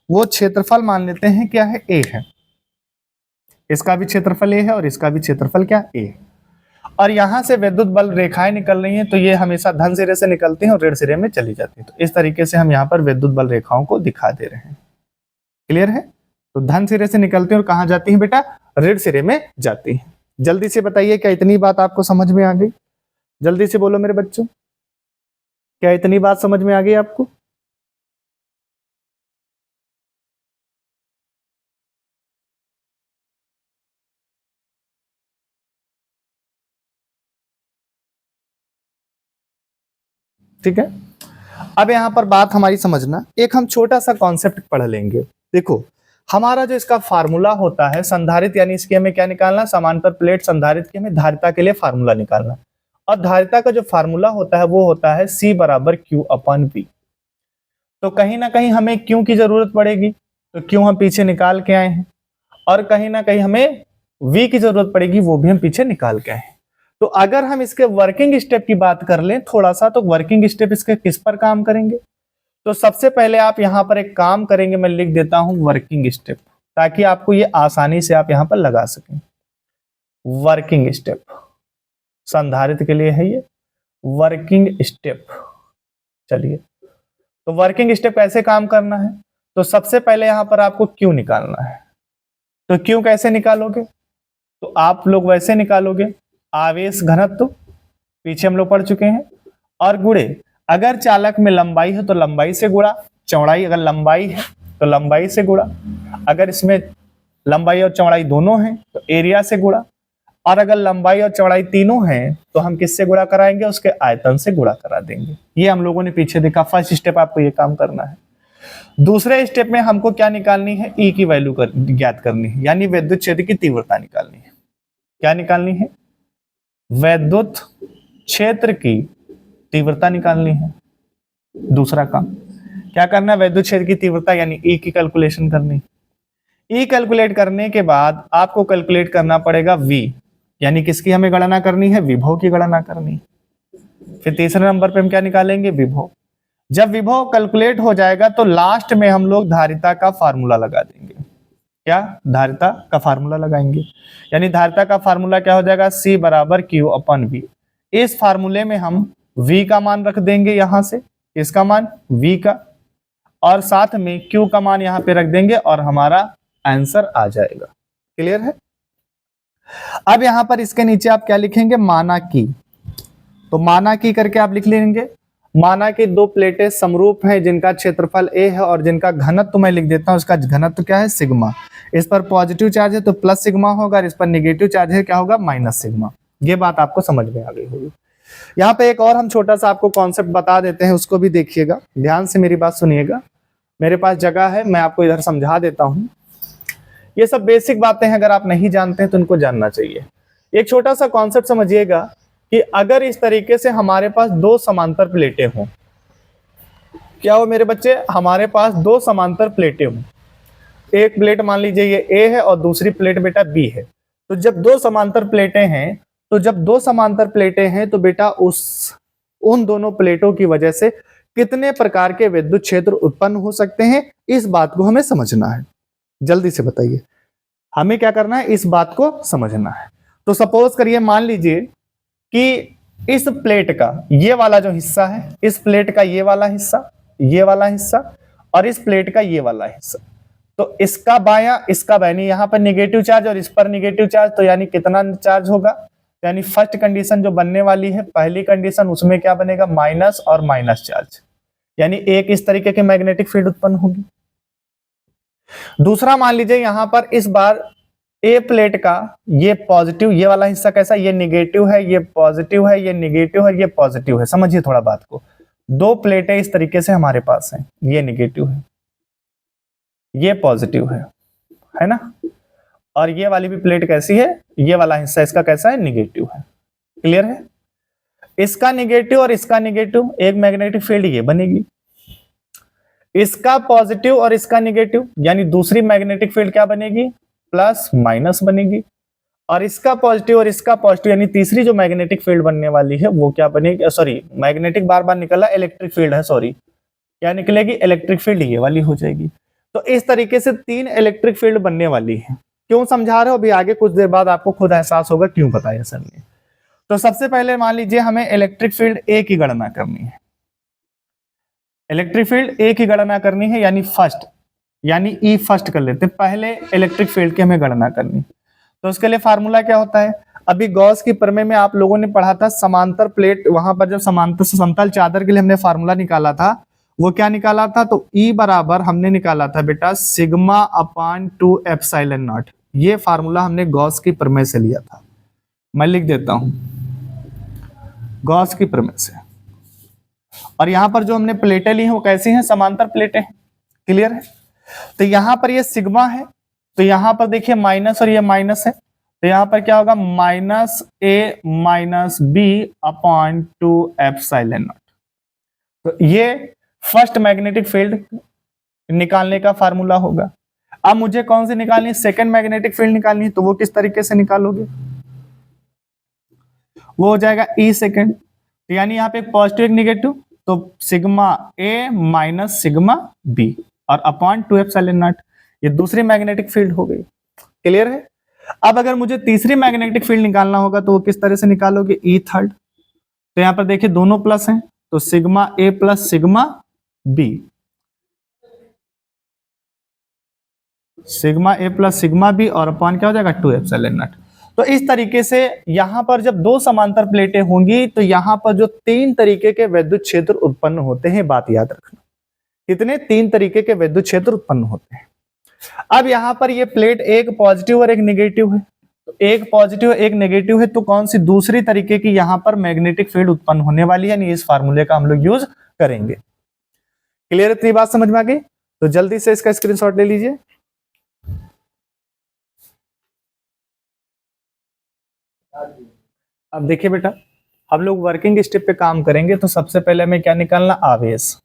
वो क्षेत्रफल मान लेते हैं क्या है? ए है। इसका भी क्षेत्रफल ए है और इसका भी क्षेत्रफल क्या? ए है। और यहां से विद्युत बल रेखाएं निकल रही हैं, तो ये हमेशा धन सिरे से निकलती हैं और ऋण सिरे में चली जाती हैं। तो इस तरीके से हम यहाँ पर विद्युत बल रेखाओं को दिखा दे रहे हैं। क्लियर है? तो धन सिरे से निकलती हैं और कहाँ जाती हैं बेटा? ऋण सिरे में जाती हैं। जल्दी से बताइए, क्या इतनी बात आपको समझ में आ गई? जल्दी से बोलो मेरे बच्चों, क्या इतनी बात समझ में आ गई आपको? ठीक है, अब यहां पर बात हमारी समझना, एक हम छोटा सा कॉन्सेप्ट पढ़ लेंगे। देखो हमारा जो इसका फार्मूला होता है संधारित्र, यानी इसकी हमें क्या निकालना? समांतर प्लेट संधारित्र की हमें धारिता के लिए फार्मूला निकालना। और धारिता का जो फार्मूला होता है वो होता है C बराबर Q अपन V। तो कहीं ना कहीं हमें Q की जरूरत पड़ेगी, तो Q हम पीछे निकाल के आए हैं, और कहीं ना कहीं हमें V की जरूरत पड़ेगी, वो भी हम पीछे निकाल के आए हैं। तो अगर हम इसके वर्किंग स्टेप की बात कर लें थोड़ा सा, तो वर्किंग स्टेप इसके किस पर काम करेंगे? तो सबसे पहले आप यहां पर एक काम करेंगे, मैं लिख देता हूं वर्किंग स्टेप, ताकि आपको ये आसानी से आप यहां पर लगा सकें। वर्किंग स्टेप संधारित्र के लिए है ये वर्किंग स्टेप। चलिए, तो वर्किंग स्टेप कैसे काम करना है? तो सबसे पहले यहां पर आपको क्यू निकालना है। तो क्यू कैसे निकालोगे? तो आप लोग वैसे निकालोगे, आवेश घनत्व पीछे हम लोग पढ़ चुके हैं, और गुणे, अगर चालक में लंबाई है तो लंबाई से गुणा, चौड़ाई अगर लंबाई है तो लंबाई से गुणा, अगर इसमें लंबाई और चौड़ाई दोनों हैं तो एरिया से गुणा, और अगर लंबाई और चौड़ाई तीनों हैं तो हम किससे गुणा कराएंगे? उसके आयतन से गुणा करा देंगे। ये हम लोगों ने पीछे देखा। फर्स्ट स्टेप आपको ये काम करना है। दूसरे स्टेप में हमको क्या निकालनी है? ई की वैल्यू ज्ञात करनी है, यानी विद्युत क्षेत्र की तीव्रता निकालनी है। क्या निकालनी है? विद्युत क्षेत्र की तीव्रता निकालनी है। दूसरा काम क्या करना है? विद्युत क्षेत्र की तीव्रता यानी ई की कैलकुलेशन करनी। ई कैलकुलेट करने के बाद आपको कैलकुलेट करना पड़ेगा वी, यानी किसकी हमें गणना करनी है? विभव की गणना करनी। फिर तीसरे नंबर पे हम क्या निकालेंगे? विभव। जब विभव कैलकुलेट हो जाएगा तो लास्ट में हम लोग धारिता का फार्मूला लगा देंगे। क्या? धारिता का फार्मूला लगाएंगे। यानी धारिता का फार्मूला क्या हो जाएगा? C बराबर Q अपन V। इस फार्मूले में हम V का मान रख देंगे, यहां से इसका मान V का, और साथ में Q का मान यहां पे रख देंगे और हमारा आंसर आ जाएगा। क्लियर है? अब यहां पर इसके नीचे आप क्या लिखेंगे? माना की। तो माना की करके आप लिख लेंगे। माना कि 2 प्लेटें समरूप हैं जिनका क्षेत्रफल A है और जिनका घनत्व मैं लिख देता हूं, इसका घनत्व क्या है? सिग्मा। इस पर पॉजिटिव चार्ज है तो प्लस सिग्मा होगा, और इस पर निगेटिव चार्ज है क्या होगा? Minus sigma. ये बात आपको समझ में आ गई होगी। यहाँ पे एक और हम छोटा सा आपको कॉन्सेप्ट बता देते हैं, उसको भी देखिएगा, ध्यान से मेरी बात सुनिएगा। मेरे पास जगह है, मैं आपको इधर समझा देता हूँ। ये सब बेसिक बातें हैं, अगर आप नहीं जानते हैं तो इनको जानना चाहिए। एक छोटा सा कॉन्सेप्ट समझिएगा कि अगर इस तरीके से हमारे पास दो समांतर प्लेटें हों, क्या हो मेरे बच्चे, हमारे पास दो समांतर प्लेटें हों, एक प्लेट मान लीजिए ये ए है और दूसरी प्लेट बेटा बी है। तो जब दो समांतर प्लेटें हैं, तो बेटा उन दोनों प्लेटों की वजह से कितने प्रकार के विद्युत क्षेत्र उत्पन्न हो सकते हैं, इस बात को हमें समझना है। जल्दी से बताइए, हमें क्या करना है, इस बात को समझना है। तो सपोज करिए, मान लीजिए कि इस प्लेट का ये वाला जो हिस्सा है, इस प्लेट का ये वाला हिस्सा और इस प्लेट का ये वाला हिस्सा, तो इसका बायां इसका बायां, यहां पर निगेटिव चार्ज और इस पर निगेटिव चार्ज, तो यानी कितना चार्ज होगा, यानी फर्स्ट कंडीशन जो बनने वाली है, पहली कंडीशन, उसमें क्या बनेगा, माइनस और माइनस चार्ज, यानी एक इस तरीके की मैग्नेटिक फील्ड उत्पन्न होगी। दूसरा मान लीजिए यहां पर इस बार ए प्लेट का ये पॉजिटिव, ये वाला हिस्सा कैसा, ये निगेटिव है, ये पॉजिटिव है, ये निगेटिव है, ये पॉजिटिव है। समझिए थोड़ा बात को, दो प्लेटें इस तरीके से हमारे पास हैं, ये निगेटिव है, ये पॉजिटिव है ना, और ये वाली भी प्लेट कैसी है, ये वाला हिस्सा इसका कैसा है, निगेटिव है। क्लियर है, इसका निगेटिव और इसका निगेटिव, एक मैग्नेटिक फील्ड ये बनेगी, इसका पॉजिटिव और इसका निगेटिव, यानी दूसरी मैग्नेटिक फील्ड क्या बनेगी, प्लस माइनस बनेगी, और इसका पॉजिटिव और इसका पॉजिटिव, यानी तीसरी जो मैग्नेटिक फील्ड बनने वाली है वो क्या बनेगी, सॉरी मैग्नेटिक बार बार निकला, इलेक्ट्रिक फील्ड है, सॉरी क्या निकलेगी, इलेक्ट्रिक फील्ड ये वाली हो जाएगी। तो इस तरीके से तीन इलेक्ट्रिक फील्ड बनने वाली है। क्यों समझा रहे हो, अभी आगे कुछ देर बाद आपको खुद एहसास होगा क्यों बताया सर ने। तो सबसे पहले मान लीजिए हमें इलेक्ट्रिक फील्ड ए की गणना करनी है, इलेक्ट्रिक फील्ड ए की गणना करनी है, यानी फर्स्ट, यानी ई फर्स्ट कर लेते हैं, पहले इलेक्ट्रिक फील्ड की हमें गणना करनी। तो उसके लिए फार्मूला क्या होता है, अभी गॉस की प्रमेय में आप लोगों ने पढ़ा था, समांतर प्लेट, वहां पर जब समांतर समतल चादर के लिए हमने फार्मूला निकाला था, वो क्या निकाला था, तो ई बराबर हमने निकाला था बेटा सिग्मा अपान 2 एप्सिलॉन नॉट। ये फार्मूला हमने गॉस की प्रमेय से लिया था, मैं लिख देता हूं, गॉस की प्रमेय से। और यहां पर जो हमने प्लेटें ली हैं वो कैसी हैं, समांतर प्लेटें हैं। क्लियर है, तो यहां पर ये सिग्मा है, तो यहां पर देखिए माइनस और ये माइनस है, तो यहां पर क्या होगा, minus A minus B upon 2 epsilon naught. तो ये फर्स्ट मैग्नेटिक फील्ड निकालने का फार्मूला होगा। अब मुझे कौन सी निकालनी है, सेकंड मैग्नेटिक फील्ड निकालनी है, तो वो किस तरीके से निकालोगे, वो हो जाएगा ई सेकंड, तो यानी यहाँ पे एक पॉजिटिव एक निगेटिव, तो सिग्मा ए माइनस सिग्मा बी और अपॉन 2 एप्सिलॉन नॉट, ये दूसरी मैग्नेटिक फील्ड हो गई। क्लियर है, अब अगर मुझे तीसरी मैग्नेटिक फील्ड निकालना होगा तो वो किस तरह से निकालोगे, ई थर्ड, तो यहां पर देखिए दोनों प्लस हैं, तो सिग्मा ए प्लस सिग्मा बी, सिग्मा ए प्लस सिग्मा बी और अपॉन क्या हो जाएगा 2 एप्सिलॉन नॉट। तो इस तरीके से यहां पर जब दो समांतर प्लेटें होंगी तो यहां पर जो तीन तरीके के विद्युत क्षेत्र उत्पन्न होते हैं, बात याद रखना, कितने, तीन तरीके के विद्युत क्षेत्र उत्पन्न होते हैं। अब यहां पर ये प्लेट एक पॉजिटिव और एक नेगेटिव है, तो एक पॉजिटिव एक नेगेटिव है, तो कौन सी दूसरी तरीके की यहां पर मैग्नेटिक फील्ड उत्पन्न होने वाली है, इस फार्मूले का हम लोग यूज करेंगे। क्लियर, इतनी बात समझ में आ गई, तो जल्दी से इसका स्क्रीनशॉट ले लीजिए। अब देखिए बेटा, हम लोग वर्किंग स्टेप पे काम करेंगे, तो सबसे पहले हमें क्या निकालना, आवेश।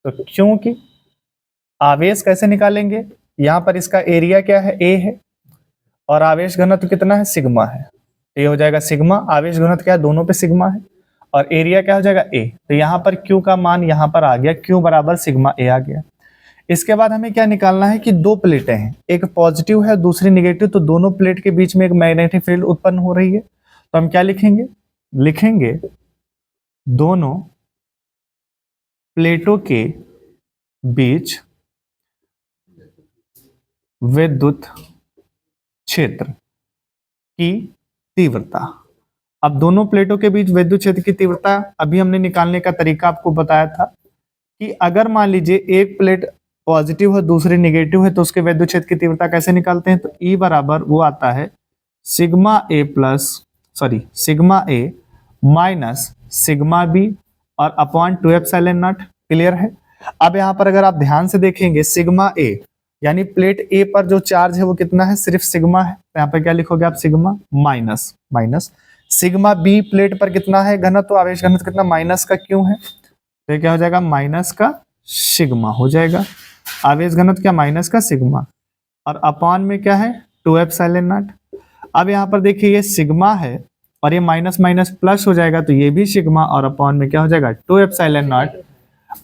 तो क्योंकि आवेश कैसे निकालेंगे, यहां पर इसका एरिया क्या है, ए है, और आवेश घनत्व कितना है, सिग्मा है, तो ये हो जाएगा सिग्मा, आवेश घनत्व क्या है, दोनों पे सिग्मा है, और एरिया क्या हो जाएगा, ए, तो यहां पर क्यू का मान यहां पर आ गया, क्यू बराबर सिग्मा ए आ गया। इसके बाद हमें क्या निकालना है कि दो प्लेटें हैं, एक पॉजिटिव है दूसरी निगेटिव, तो दोनों प्लेट के बीच में एक मैग्नेटिक फील्ड उत्पन्न हो रही है, तो हम क्या लिखेंगे, लिखेंगे दोनों प्लेटों के बीच विद्युत क्षेत्र की तीव्रता। अब दोनों प्लेटों के बीच विद्युत क्षेत्र की तीव्रता अभी हमने निकालने का तरीका आपको बताया था कि अगर मान लीजिए एक प्लेट पॉजिटिव है दूसरी नेगेटिव है, तो उसके विद्युत क्षेत्र की तीव्रता कैसे निकालते हैं, तो ई बराबर वो आता है सिग्मा ए माइनस सिग्मा बी और अपॉन 2 एप्सिलॉन नॉट। क्लियर है। अब यहाँ पर अगर आप ध्यान से देखेंगे सिग्मा ए यानी प्लेट ए पर जो चार्ज है वो कितना है, सिर्फ सिग्मा है, तो यहाँ पर क्या लिखोगे आप, sigma minus minus sigma B plate पर कितना है घनत्व, आवेश घनत्व कितना, माइनस का क्यों है, तो ये क्या हो जाएगा, माइनस का सिग्मा हो जाएगा। आवेश घनत्व क्या, माइनस का सिग्मा, और अपॉन में क्या है 2 एप्सिलॉन नॉट। अब यहाँ पर देखिए ये सिग्मा है और ये माइनस माइनस प्लस हो जाएगा, तो ये भी सिग्मा और अपॉन में क्या हो जाएगा 2 एप्सिलॉन नॉट।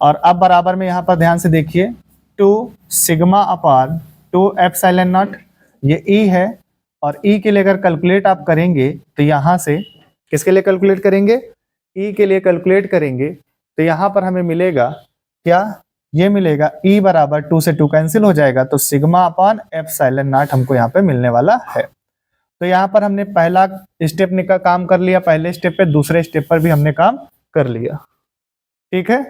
और अब बराबर में यहाँ पर ध्यान से देखिए 2 सिग्मा अपॉन 2 एप्सिलॉन नॉट, ये ई है, और ई के लिए अगर कैलकुलेट आप करेंगे तो यहाँ से किसके लिए कैलकुलेट करेंगे, ई के लिए कैलकुलेट करेंगे, तो यहाँ पर हमें मिलेगा क्या, ये मिलेगा ई बराबर 2 से 2 कैंसिल हो जाएगा, तो सिग्मा अपॉन एप्सिलॉन नॉट हमको यहाँ पे मिलने वाला है। तो यहाँ पर हमने पहला स्टेप का काम कर लिया, पहले स्टेप पे, दूसरे स्टेप पर भी हमने काम कर लिया। ठीक है,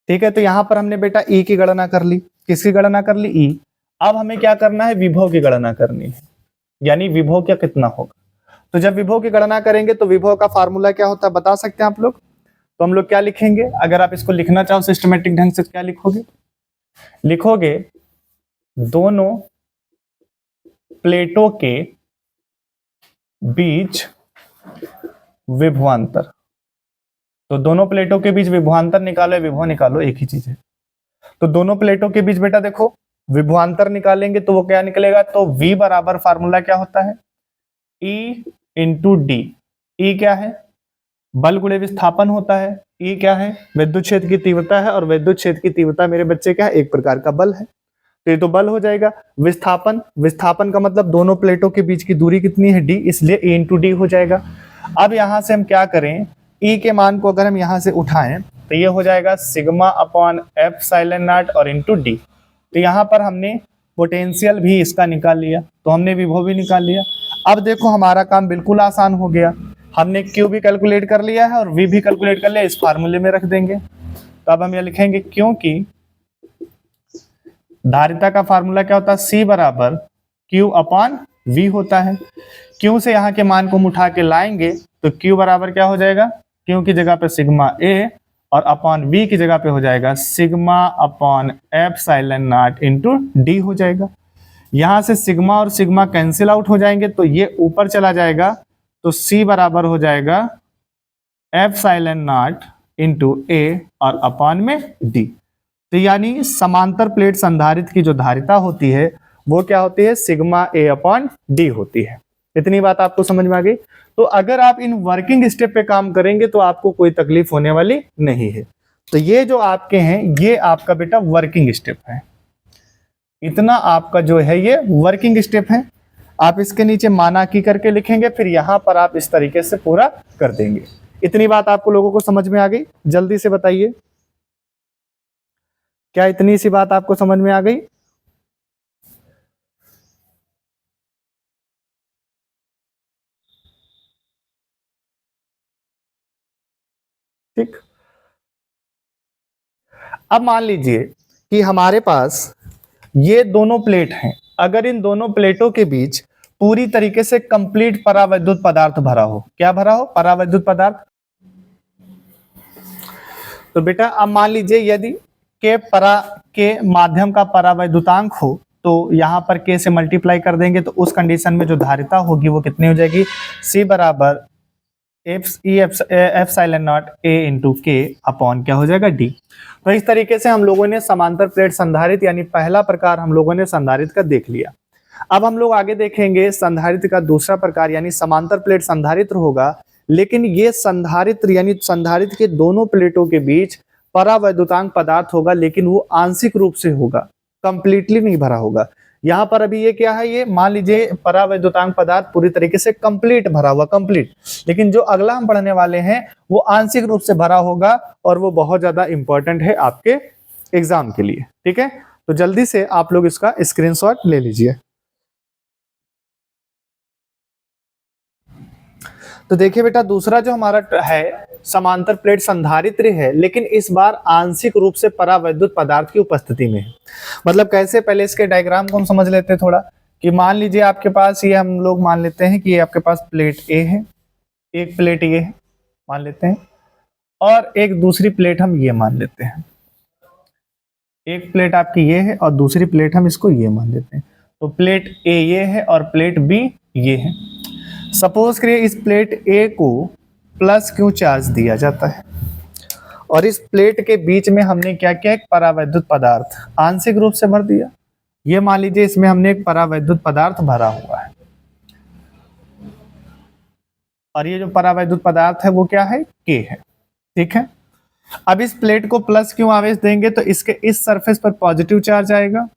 ठीक है। तो यहां पर हमने बेटा ई की गणना कर ली, किसकी गणना कर ली, ई। अब हमें क्या करना है, विभव की गणना करनी है, यानी विभव क्या कितना होगा। तो जब विभव की गणना करेंगे तो विभव का फार्मूला क्या होता है बता सकते हैं आप लोग, तो हम लोग क्या लिखेंगे, अगर आप इसको लिखना चाहो सिस्टमेटिक ढंग से क्या लिखोगे, लिखोगे दोनों प्लेटों के बीच विभवांतर। तो दोनों प्लेटों के बीच विभवांतर निकालो, विभव निकालो, एक ही चीज है। तो दोनों प्लेटों के बीच बेटा देखो विभवांतर निकालेंगे तो वो क्या निकलेगा, तो V बराबर फार्मूला क्या होता है, E इंटू डी। ई क्या है, बल गुणे विस्थापन होता है, ई क्या है, विद्युत क्षेत्र की तीव्रता है, और विद्युत क्षेत्र की तीव्रता मेरे बच्चे क्या है, एक प्रकार का बल है, तो ये तो बल हो जाएगा। विस्थापन, विस्थापन का मतलब दोनों प्लेटों के बीच की दूरी कितनी है, डी, इसलिए E इंटू डी हो जाएगा। अब यहां से हम क्या करें, ई के मान को अगर हम यहां से उठाएं तो ये हो जाएगा सिग्मा अपॉन एप्सिलॉन नॉट और इंटू डी। तो यहाँ पर हमने पोटेंशियल भी इसका निकाल लिया, तो हमने विभव भी निकाल लिया। अब देखो हमारा काम बिल्कुल आसान हो गया, हमने क्यू भी कैलकुलेट कर लिया है और वी भी कैलकुलेट कर लिया, इस फार्मूले में रख देंगे। तो अब हम ये लिखेंगे क्योंकि धारिता का फार्मूला क्या होता है, सी बराबर क्यू अपॉन वी होता है। क्यू से यहाँ के मान को हम उठा के लाएंगे तो क्यू बराबर क्या हो जाएगा, क्यू की जगह पे सिग्मा ए और अपॉन वी की जगह पे हो जाएगा sigma upon epsilon not into D हो जाएगा। यहां से सिग्मा और सिग्मा कैंसिल आउट हो जाएंगे तो ये ऊपर चला जाएगा, तो सी बराबर हो जाएगा एप्सिलॉन नॉट इंटू ए और अपॉन में डी। तो यानी समांतर प्लेट संधारित्र की जो धारिता होती है वो क्या होती है, सिग्मा ए अपॉन डी होती है। इतनी बात आपको समझ में आ गई। तो अगर आप इन वर्किंग स्टेप पे काम करेंगे तो आपको कोई तकलीफ होने वाली नहीं है। तो ये जो आपके हैं ये आपका बेटा वर्किंग स्टेप है, इतना आपका जो है ये वर्किंग स्टेप है। आप इसके नीचे माना की करके लिखेंगे, फिर यहां पर आप इस तरीके से पूरा कर देंगे। इतनी बात आपको लोगों को समझ में आ गई, जल्दी से बताइए क्या इतनी सी बात आपको समझ में आ गई। ठीक, अब मान लीजिए कि हमारे पास ये दोनों प्लेट हैं, अगर इन दोनों प्लेटों के बीच पूरी तरीके से कंप्लीट परावैद्युत पदार्थ भरा हो, क्या भरा हो, परावैद्युत पदार्थ। तो बेटा अब मान लीजिए यदि के माध्यम का परावैद्युतांक हो तो यहाँ पर के से मल्टीप्लाई कर देंगे, तो उस कंडीशन में जो धारिता होगी वो कितनी हो जाएगी, सी बराबर एप्सिलॉन नॉट ए इंटू के अपॉन क्या हो जाएगा, डी। तो इस तरीके से हम लोगों ने समांतर प्लेट संधारित्र यानी पहला प्रकार हम लोगों ने संधारित्र का देख लिया। अब हम लोग आगे देखेंगे संधारित्र का दूसरा प्रकार यानी समांतर प्लेट संधारित्र होगा, लेकिन ये संधारित्र यानी संधारित्र के दोनों प्लेटों के बीच परावैद्युतांक पदार्थ होगा, लेकिन वो आंशिक रूप से होगा, कंप्लीटली नहीं भरा होगा। यहाँ पर अभी ये क्या है, ये मान लीजिए परावैद्युतांक पदार्थ पूरी तरीके से कंप्लीट भरा हुआ, कंप्लीट, लेकिन जो अगला हम पढ़ने वाले हैं वो आंशिक रूप से भरा होगा और वो बहुत ज्यादा इंपॉर्टेंट है आपके एग्जाम के लिए। ठीक है, तो जल्दी से आप लोग इसका स्क्रीनशॉट ले लीजिए। तो देखिए बेटा दूसरा जो हमारा है समांतर प्लेट संधारित्र है, लेकिन इस बार आंशिक रूप से परावैद्युत पदार्थ की उपस्थिति में है। मतलब कैसे, पहले इसके डायग्राम को हम समझ लेते हैं थोड़ा। कि मान लीजिए आपके पास ये, हम लोग मान लेते हैं कि ये आपके पास प्लेट ए है, एक प्लेट ये है मान लेते हैं, और एक दूसरी प्लेट हम ये मान लेते हैं। एक प्लेट आपकी ये है और दूसरी प्लेट हम इसको ये मान लेते हैं। तो प्लेट ए ये है और प्लेट बी ये है। सपोज करिए इस प्लेट ए को प्लस क्यू चार्ज दिया जाता है और इस प्लेट के बीच में हमने क्या किया, एक परावैद्युत पदार्थ आंशिक रूप से भर दिया। ये मान लीजिए इसमें हमने एक परावैद्युत पदार्थ भरा हुआ है और ये जो परावैद्युत पदार्थ है वो क्या है, के है। ठीक है, अब इस प्लेट को प्लस क्यों आवेश देंगे तो इसके इस सरफेस पर पॉजिटिव चार्ज आएगा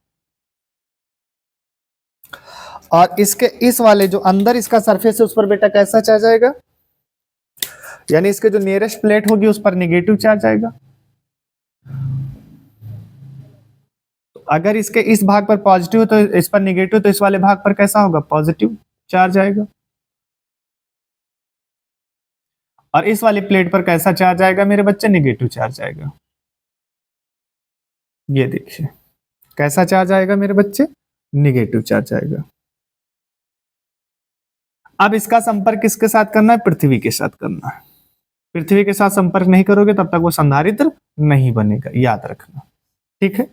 और इसके इस वाले जो अंदर इसका सरफेस है उस पर बेटा कैसा चार्ज आएगा, यानी इसके जो नियरेस्ट प्लेट होगी उस पर नेगेटिव चार्ज आएगा। तो अगर इसके इस भाग पर पॉजिटिव तो इस पर नेगेटिव, तो इस वाले भाग पर कैसा होगा, पॉजिटिव चार्ज आएगा। और इस वाली प्लेट पर कैसा चार्ज आएगा मेरे बच्चे, नेगेटिव चार्ज आएगा। ये देखिए कैसा चार्ज आएगा मेरे बच्चे, नेगेटिव चार्ज आएगा। अब इसका संपर्क किसके साथ करना है, पृथ्वी के साथ करना है। पृथ्वी के साथ संपर्क नहीं करोगे तब तक वो संधारित्र नहीं बनेगा, याद रखना। ठीक है,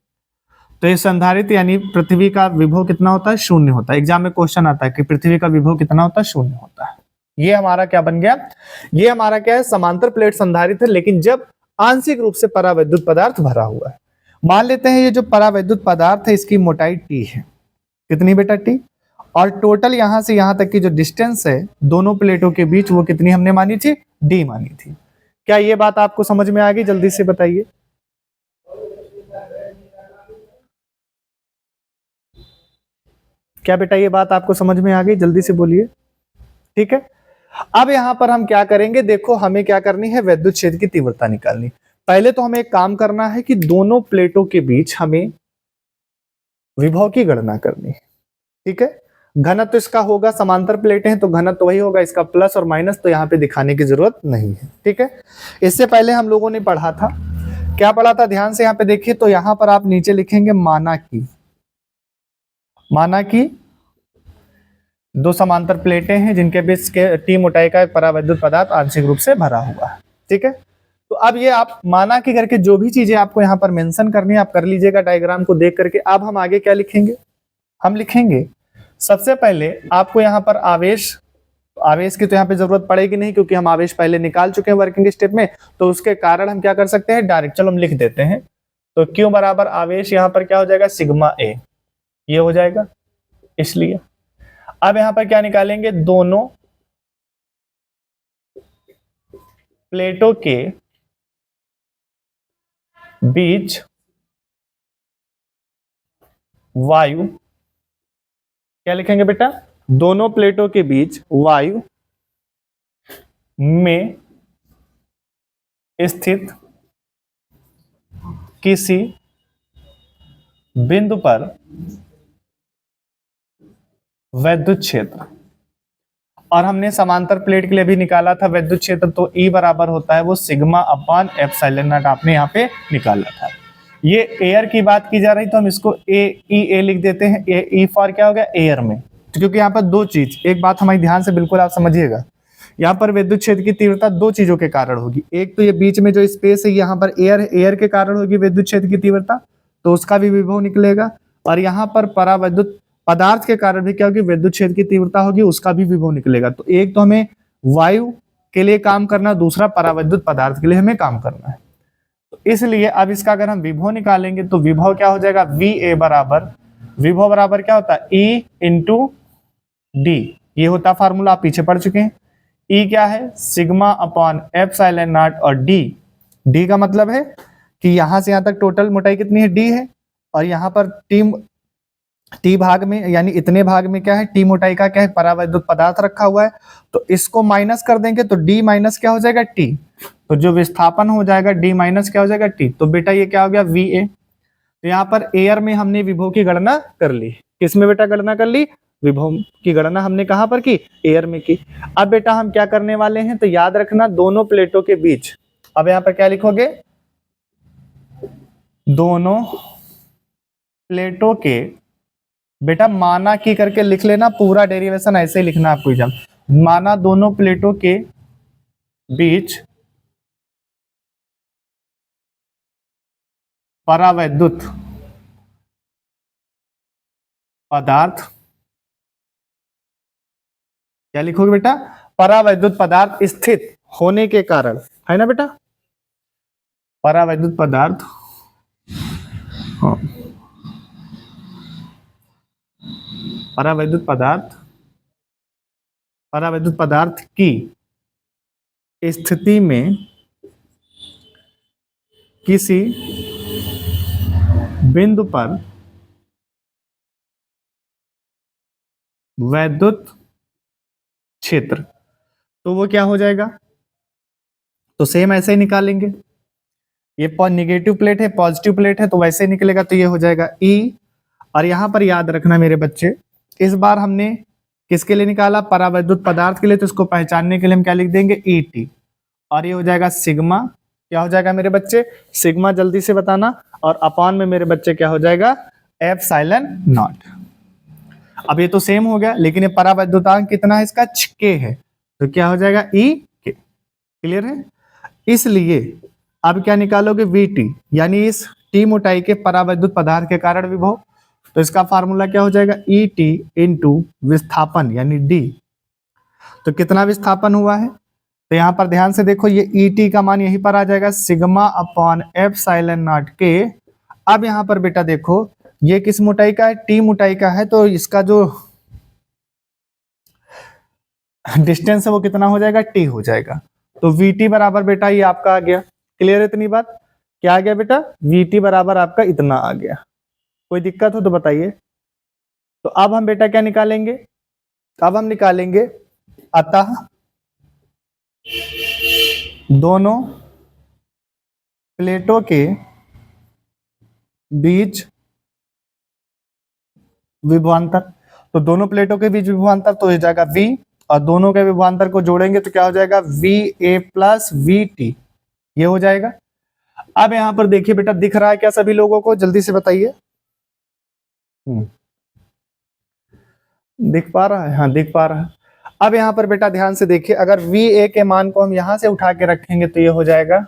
तो ये संधारित्र यानी पृथ्वी का विभव कितना होता है, शून्य होता है। एग्जाम में क्वेश्चन आता है कि पृथ्वी का विभव कितना होता है, शून्य होता है। ये हमारा क्या बन गया, ये हमारा क्या है, समांतर प्लेट संधारित्र है, लेकिन जब आंशिक रूप से परावैद्युत पदार्थ भरा हुआ है। मान लेते हैं ये जो परावैद्युत पदार्थ है इसकी मोटाई टी है, कितनी बेटा, टी, और टोटल यहां से यहां तक की जो डिस्टेंस है दोनों प्लेटों के बीच वो कितनी हमने मानी थी, डी मानी थी। क्या ये बात आपको समझ में आ गई, जल्दी से बताइए। क्या बेटा ये बात आपको समझ में आ गई, जल्दी से बोलिए। ठीक है, अब यहां पर हम क्या करेंगे, देखो हमें क्या करनी है, विद्युत क्षेत्र की तीव्रता निकालनी। पहले तो हमें एक काम करना है कि दोनों प्लेटों के बीच हमें विभव की गणना करनी है। ठीक है, घनत्व इसका होगा, समांतर प्लेटें हैं तो घनत्व वही होगा, इसका प्लस और माइनस तो यहाँ पे दिखाने की जरूरत नहीं है। ठीक है, इससे पहले हम लोगों ने पढ़ा था, क्या पढ़ा था, ध्यान से यहाँ पे देखिए। तो यहाँ पर आप नीचे लिखेंगे माना कि दो समांतर प्लेटें हैं जिनके बीच के टी मोटाई का एक परावैद्युत पदार्थ आंशिक रूप से भरा हुआ है। ठीक है, तो अब ये आप माना कि करके जो भी चीजें आपको यहाँ पर मेंशन करनी है आप कर लीजिएगा डायग्राम को देख करके। अब हम आगे क्या लिखेंगे, हम लिखेंगे सबसे पहले आपको यहाँ पर आवेश की तो यहाँ पे जरूरत पड़ेगी नहीं क्योंकि हम आवेश पहले निकाल चुके हैं वर्किंग स्टेप में, तो उसके कारण हम क्या कर सकते हैं, डायरेक्ट चलो हम लिख देते हैं। तो क्यू बराबर आवेश यहाँ पर क्या हो जाएगा, सिग्मा ए, ये हो जाएगा। इसलिए अब यहां पर क्या निकालेंगे, दोनों प्लेटों के बीच वायु, क्या लिखेंगे बेटा, दोनों प्लेटों के बीच वायु में स्थित किसी बिंदु पर विद्युत क्षेत्र, और हमने समांतर प्लेट के लिए भी निकाला था विद्युत क्षेत्र, तो E बराबर होता है वो सिग्मा अपॉन एप्सिलॉन नॉट आपने यहाँ पे निकाला था। ये एयर की बात की जा रही तो हम इसको ए लिख देते हैं। ई फॉर क्या हो गया, एयर में, तो क्योंकि यहाँ पर दो चीज, एक बात हमारी ध्यान से बिल्कुल आप समझिएगा, यहाँ पर विद्युत क्षेत्र की तीव्रता दो चीजों के कारण होगी। एक तो ये बीच में जो स्पेस है यहाँ पर एयर है, एयर के कारण होगी विद्युत क्षेत्र की तीव्रता, तो उसका भी विभव निकलेगा। और यहाँ पर परावैद्युत पदार्थ के कारण भी क्या होगी, विद्युत क्षेत्र की तीव्रता होगी, उसका भी विभव निकलेगा। तो एक तो हमें वायु के लिए काम करना, दूसरा परावैद्युत पदार्थ के लिए हमें काम करना है। तो इसलिए अब इसका अगर हम विभव निकालेंगे तो विभव क्या हो जाएगा, वी ए बराबर, विभव बराबर क्या होता है, ई इंटू डी, ये होता फार्मूला आप पीछे पढ़ चुके हैं। ई क्या है, सिग्मा अपॉन एप्सिलॉन नॉट, और डी का मतलब है कि यहां से यहां तक टोटल मोटाई कितनी है, डी है, और यहाँ पर टी भाग में यानी इतने भाग में क्या है, टी मोटाई का क्या है, परावैद्युत पदार्थ रखा हुआ है, तो इसको माइनस कर देंगे तो डी माइनस क्या हो जाएगा, टी, तो जो विस्थापन हो जाएगा डी माइनस क्या हो जाएगा, टी। तो बेटा ये क्या हो गया, वी ए। तो यहाँ पर एयर में हमने विभव की गणना कर ली, किसमें बेटा गणना कर ली, विभव की गणना हमने कहां पर की, एयर में की। अब बेटा हम क्या करने वाले हैं, तो याद रखना दोनों प्लेटों के बीच, अब यहाँ पर क्या लिखोगे, दोनों प्लेटों के बेटा माना की करके लिख लेना, पूरा डेरिवेशन ऐसे ही लिखना आपको एग्जाम। माना दोनों प्लेटों के बीच परावैद्युत पदार्थ, क्या लिखोगे बेटा, परावैद्युत पदार्थ स्थित होने के कारण, है ना बेटा, परावैद्युत पदार्थ, हाँ, परावैद्युत पदार्थ की स्थिति में किसी बिंदु पर वैद्युत क्षेत्र, तो वो क्या हो जाएगा, तो सेम ऐसे ही निकालेंगे। ये नेगेटिव प्लेट है, पॉजिटिव प्लेट है, तो वैसे ही निकलेगा, तो ये हो जाएगा ई। और यहां पर याद रखना मेरे बच्चे, इस बार हमने किसके लिए निकाला, परावैद्युत पदार्थ के लिए, तो इसको पहचानने के लिए हम क्या लिख देंगे, ई टी। और ये हो जाएगा सिग्मा, क्या हो जाएगा मेरे बच्चे, सिग्मा, जल्दी से बताना। और अपॉन में मेरे बच्चे क्या हो जाएगा, एप्सिलॉन नॉट। अब ये तो सेम हो गया, लेकिन ये परावैद्युतांक कितना है इसका, के है, तो क्या हो जाएगा, ई के। क्लियर है। इसलिए अब क्या निकालोगे, वी टी, यानी इस टी मोटाई के परावैद्युत पदार्थ के कारण विभव। तो इसका फार्मूला क्या हो जाएगा, ई टी इंटू विस्थापन यानी डी। तो कितना विस्थापन हुआ है, तो यहां पर ध्यान से देखो, ये ई टी का मान यहीं पर आ जाएगा, सिग्मा अपॉन एप्सिलॉन नॉट के। अब यहां पर बेटा देखो, ये किस मोटाई का है, टी मोटाई का है, तो इसका जो डिस्टेंस है वो कितना हो जाएगा, टी हो जाएगा। तो वी टी बराबर बेटा ये आपका आ गया। क्लियर है इतनी बात, क्या आ गया बेटा, वी टी बराबर आपका इतना आ गया। कोई दिक्कत हो तो बताइए। तो अब हम बेटा क्या निकालेंगे, अब हम निकालेंगे, अतः दोनों प्लेटों के बीच विभवांतर, तो दोनों प्लेटों के बीच विभवांतर तो हो जाएगा V, और दोनों के विभवांतर को जोड़ेंगे तो क्या हो जाएगा, V A plus we T, ये हो जाएगा। अब यहां पर देखिए बेटा, दिख रहा है क्या सभी लोगों को, जल्दी से बताइए। दिख पा रहा है, हाँ दिख पा रहा है। अब यहां पर बेटा ध्यान से देखिए, अगर वी ए के मान को हम यहां से उठा के रखेंगे तो ये हो जाएगा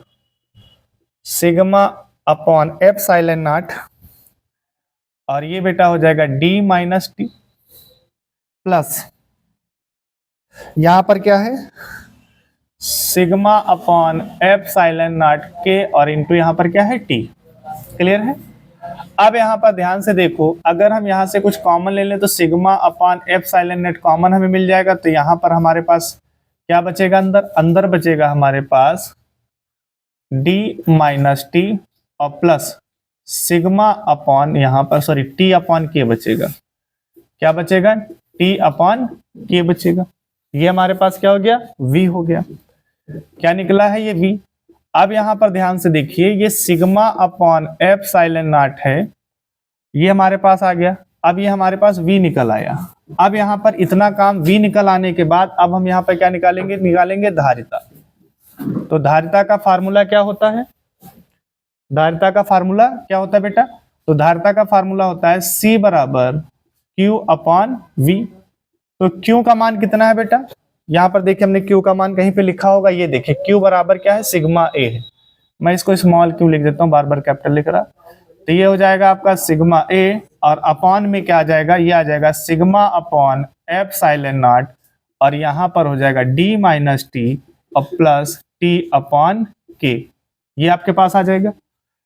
सिग्मा अपॉन एप्सिलॉन नॉट, और ये बेटा हो जाएगा डी माइनस टी, प्लस यहां पर क्या है, सिग्मा अपॉन एप्सिलॉन नॉट के, और इंटू यहां पर क्या है, टी। क्लियर है। अब यहां पर ध्यान से देखो, अगर हम यहां से कुछ कॉमन ले लें तो sigma upon epsilon not common हमें मिल जाएगा, तो यहां पर हमारे पास क्या बचेगा, अंदर बचेगा हमारे पास डी माइनस टी और प्लस सिग्मा अपॉन यहां पर सॉरी टी अपॉन के बचेगा। क्या बचेगा, टी अपॉन के बचेगा। ये हमारे पास क्या हो गया, वी हो गया। क्या निकला है, ये वी। अब यहां पर ध्यान से देखिए, ये सिग्मा अपॉन एप्सिलॉन नॉट है, ये हमारे पास आ गया। अब ये हमारे पास वी निकल आया। अब यहां पर इतना काम वी निकल आने के बाद अब हम यहां पर क्या निकालेंगे धारिता। तो धारिता का फार्मूला क्या होता है, धारिता का फार्मूला क्या होता है बेटा, तो धारिता का फार्मूला होता है C बराबर Q अपॉन V। तो Q का मान कितना है बेटा, यहां पर देखिए हमने Q का मान कहीं पे लिखा होगा, ये देखिए Q बराबर क्या है, सिग्मा A है। मैं इसको स्मॉल Q लिख देता हूं, बार बार कैपिटल लिख रहा। तो ये हो जाएगा आपका सिग्मा A, और अपॉन में क्या आ जाएगा, ये आ जाएगा सिग्मा अपॉन एप्सिलॉन नॉट, और यहां पर हो जाएगा D माइनस टी और प्लस T अपॉन के। ये आपके पास आ जाएगा।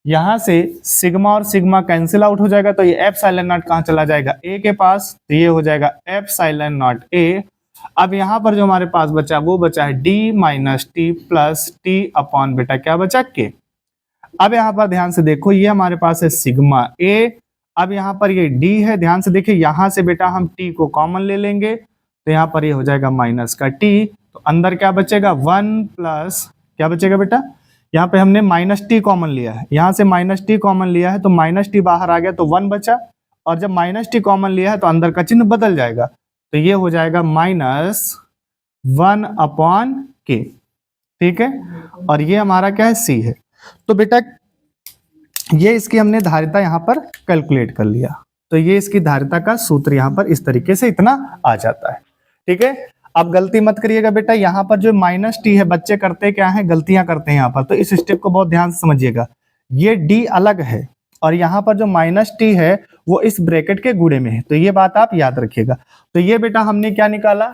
यहां से सिग्मा और सिग्मा कैंसिल आउट हो जाएगा, तो ये एप्सिलॉन नॉट कहां चला जाएगा, ए के पास, तो ये हो जाएगा एप्सिलॉन नॉट ए। अब यहां पर जो हमारे पास बचा वो बचा है D minus T plus T upon बेटा क्या बचा, के। अब यहां पर ध्यान से देखो, ये हमारे पास है सिग्मा ए, अब यहां पर ये डी है, ध्यान से देखिए, यहां से बेटा हम टी को कॉमन ले लेंगे, तो यहां पर ये हो जाएगा माइनस का टी, तो अंदर क्या बचेगा, 1 प्लस क्या बचेगा बेटा, यहाँ पे हमने माइनस टी कॉमन लिया है, यहां से माइनस टी कॉमन लिया है, तो माइनस टी बाहर आ गया तो 1 बचा, और जब माइनस टी कॉमन लिया है तो अंदर का चिन्ह बदल जाएगा, तो ये हो जाएगा -1 अपॉन के। ठीक है, और ये हमारा क्या है, सी है। तो बेटा ये इसकी हमने धारिता यहां पर कैलकुलेट कर लिया। तो ये इसकी धारिता का सूत्र यहाँ पर इस तरीके से इतना आ जाता है। ठीक है, अब गलती मत करिएगा बेटा, यहाँ पर जो माइनस टी है, बच्चे करते क्या है, गलतियां करते हैं यहाँ पर, तो इस स्टेप को बहुत ध्यान से समझिएगा। ये डी अलग है और यहाँ पर जो माइनस टी है वो इस ब्रैकेट के गुणे में है, तो ये बात आप याद रखिएगा। तो ये बेटा हमने क्या निकाला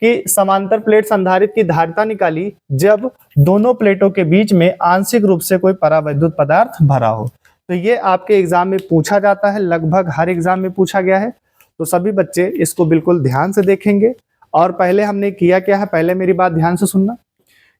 कि समांतर प्लेट संधारित्र की धारिता निकाली जब दोनों प्लेटों के बीच में आंशिक रूप से कोई परावैद्युत पदार्थ भरा हो। तो ये आपके एग्जाम में पूछा जाता है, लगभग हर एग्जाम में पूछा गया है, तो सभी बच्चे इसको बिल्कुल ध्यान से देखेंगे। और पहले हमने किया क्या है, पहले मेरी बात ध्यान से सुनना।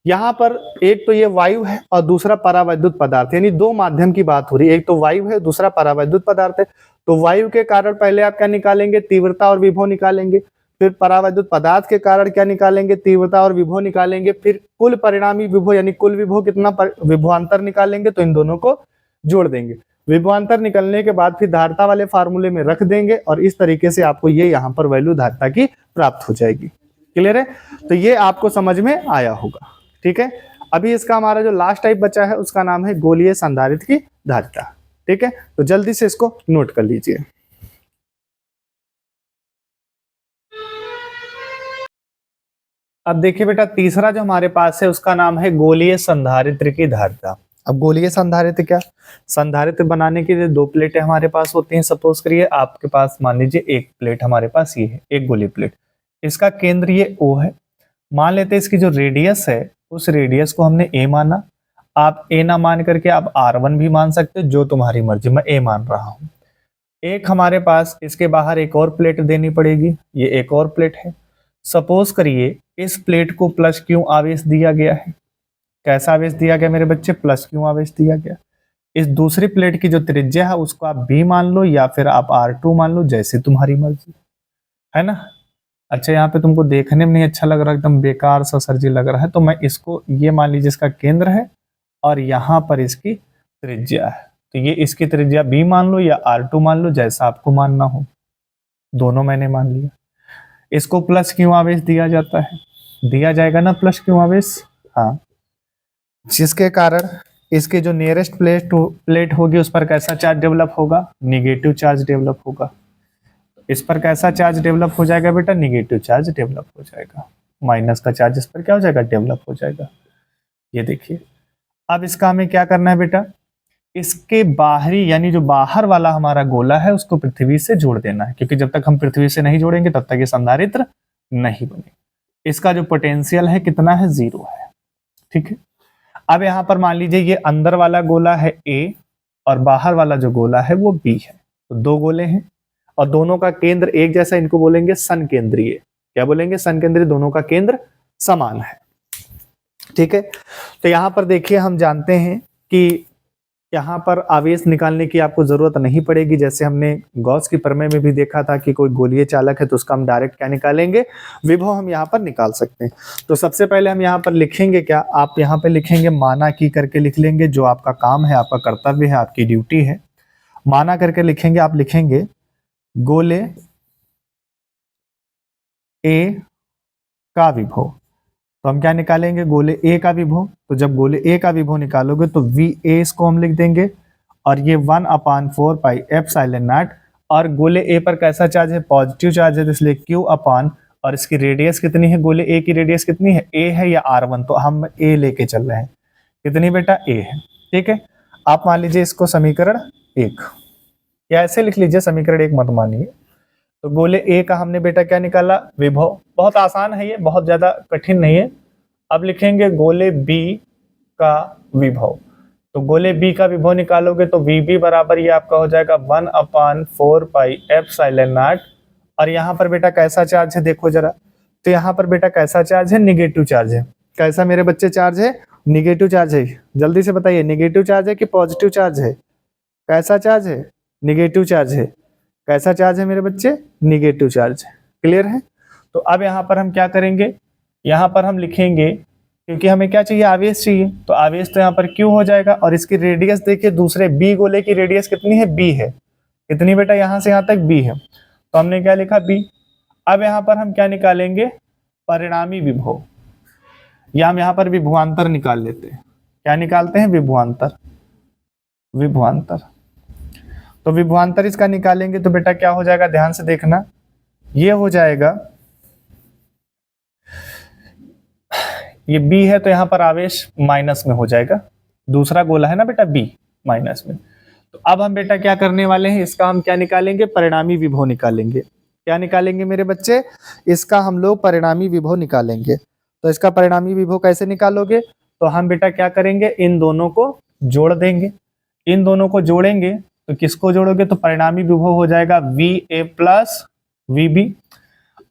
यहाँ पर एक तो ये वायु है और दूसरा परावैद्युत पदार्थ, यानी दो माध्यम की बात हो रही है, एक तो वायु है दूसरा परावैद्युत पदार्थ है। तो वायु के कारण पहले आप क्या निकालेंगे, तीव्रता और विभव निकालेंगे, फिर परावैद्युत पदार्थ के कारण क्या निकालेंगे, तीव्रता और विभव निकालेंगे, फिर कुल परिणामी विभव यानी कुल विभव कितना विभवांतर निकालेंगे, तो इन दोनों को जोड़ देंगे। विभवांतर निकलने के बाद फिर धारिता वाले फार्मूले में रख देंगे और इस तरीके से आपको ये यहाँ पर वैल्यू धारिता की प्राप्त हो जाएगी। क्लियर है, तो ये आपको समझ में आया होगा। ठीक है, अभी इसका हमारा जो लास्ट टाइप बचा है उसका नाम है गोलीय संधारित्र की धारिता। ठीक है, तो जल्दी से इसको नोट कर लीजिए। अब देखिए बेटा, तीसरा जो हमारे पास है उसका नाम है गोलीय संधारित्र की धारिता। अब गोलीय संधारित्र क्या, संधारित्र बनाने के लिए दो प्लेटें हमारे पास होती हैं। सपोज करिए आपके पास मान लीजिए एक प्लेट हमारे पास ये है, एक गोली प्लेट, इसका केंद्र ये O है। मान लेते हैं इसकी जो रेडियस है उस रेडियस को हमने A माना। आप A ना मान करके आप R1 भी मान सकते हो, जो तुम्हारी मर्जी, मैं A मान रहा हूं। एक हमारे पास इसके बाहर एक और प्लेट देनी पड़ेगी, ये एक और प्लेट है। सपोज करिए इस प्लेट को प्लस Q आवेश दिया गया है। कैसा आवेश दिया गया मेरे बच्चे, प्लस Q आवेश दिया गया। इस दूसरी प्लेट की जो त्रिज्या है उसको आप B मान लो या फिर आप R2 मान लो, जैसे तुम्हारी मर्जी है ना। अच्छा, यहाँ पे तुमको देखने में नहीं अच्छा लग रहा, एकदम बेकार सा सर जी लग रहा है, तो मैं इसको ये मान लीजिए इसका केंद्र है और यहाँ पर इसकी त्रिज्या है, तो ये इसकी त्रिज्या B मान लो या R2 मान लो, जैसा आपको मानना हो। दोनों मैंने मान लिया। इसको प्लस Q आवेश दिया जाता है, दिया जाएगा ना प्लस Q आवेश, हाँ, जिसके कारण इसके जो नियरेस्ट प्लेट होगी उस पर कैसा चार्ज डेवलप होगा, निगेटिव चार्ज डेवलप होगा। इस पर कैसा चार्ज डेवलप हो जाएगा बेटा, निगेटिव चार्ज डेवलप हो जाएगा। माइनस का चार्ज इस पर क्या हो जाएगा, डेवलप हो जाएगा। ये देखिए, अब इसका हमें क्या करना है बेटा, इसके बाहरी यानी जो बाहर वाला हमारा गोला है उसको पृथ्वी से जोड़ देना है, क्योंकि जब तक हम पृथ्वी से नहीं जोड़ेंगे तब तक ये संधारित्र नहीं बनेगा। इसका जो पोटेंशियल है कितना है, 0 है। ठीक है, अब यहाँ पर मान लीजिए ये अंदर वाला गोला है A और बाहर वाला जो गोला है वो B है, तो दो गोले हैं और दोनों का केंद्र एक जैसा, इनको बोलेंगे सन केंद्रीय। क्या बोलेंगे, सन केंद्रीय, दोनों का केंद्र समान है। ठीक है, तो यहाँ पर देखिए हम जानते हैं कि यहाँ पर आवेश निकालने की आपको जरूरत नहीं पड़ेगी, जैसे हमने गॉस की प्रमेय में भी देखा था कि कोई गोलीय चालक है तो उसका हम डायरेक्ट क्या निकालेंगे, विभव हम यहाँ पर निकाल सकते हैं। तो सबसे पहले हम यहाँ पर लिखेंगे क्या, आप यहाँ पे लिखेंगे माना की करके लिख लेंगे, जो आपका काम है, आपका कर्तव्य है, आपकी ड्यूटी है, माना करके लिखेंगे। आप लिखेंगे गोले A का विभव, तो हम क्या निकालेंगे, गोले A का विभव। तो जब गोले A का विभव निकालोगे तो VA इसको हम लिख देंगे और ये 1/4 पाई एप्सिलॉन नॉट, और गोले A पर कैसा चार्ज है, पॉजिटिव चार्ज है, तो इसलिए Q अपान, और इसकी रेडियस कितनी है, गोले A की रेडियस कितनी है, A है या R1, तो हम A लेके चल रहे हैं, कितनी बेटा, A है। ठीक है, आप मान लीजिए इसको समीकरण 1, या ऐसे लिख लीजिए, समीकरण 1 मत मानिए। तो गोले A का हमने बेटा क्या निकाला, विभव। बहुत आसान है ये, बहुत ज्यादा कठिन नहीं है। अब लिखेंगे गोले B का विभव, तो गोले B का विभव निकालोगे तो VB बराबर ये आपका हो जाएगा 1/4 पाई एप्सिलॉन नॉट, और यहाँ पर बेटा कैसा चार्ज है देखो जरा, तो यहाँ पर बेटा कैसा चार्ज है, निगेटिव चार्ज है। कैसा मेरे बच्चे चार्ज है, निगेटिव चार्ज है। जल्दी से बताइए, निगेटिव चार्ज है कि पॉजिटिव चार्ज है, कैसा चार्ज है, निगेटिव चार्ज है। कैसा चार्ज है मेरे बच्चे, निगेटिव चार्ज है। क्लियर है, तो अब यहाँ पर हम क्या करेंगे, यहाँ पर हम लिखेंगे, क्योंकि हमें क्या चाहिए, आवेश चाहिए, तो आवेश तो यहाँ पर Q हो जाएगा, और इसकी रेडियस देखिए, दूसरे B गोले की रेडियस कितनी है, B है, कितनी बेटा, यहाँ से यहाँ तक B है, तो हमने क्या लिखा, B। अब यहाँ पर हम क्या निकालेंगे, परिणामी विभव, या हम यहाँ पर विभवांतर निकाल लेते हैं। क्या निकालते हैं, विभवांतर, विभवांतर। तो विभवांतर इसका निकालेंगे तो बेटा क्या हो जाएगा, ध्यान से देखना, ये हो जाएगा, ये बी है तो यहाँ पर आवेश माइनस में हो जाएगा, दूसरा गोला है ना बेटा बी माइनस में। तो अब हम बेटा क्या करने वाले हैं, इसका हम क्या निकालेंगे, परिणामी विभव निकालेंगे। क्या निकालेंगे मेरे बच्चे, इसका हम लोग परिणामी विभव निकालेंगे। तो इसका परिणामी विभव कैसे निकालोगे, तो हम बेटा क्या करेंगे, इन दोनों को जोड़ देंगे। इन दोनों को जोड़ेंगे तो किसको जोड़ोगे, तो परिणामी विभव हो जाएगा VA प्लस VB।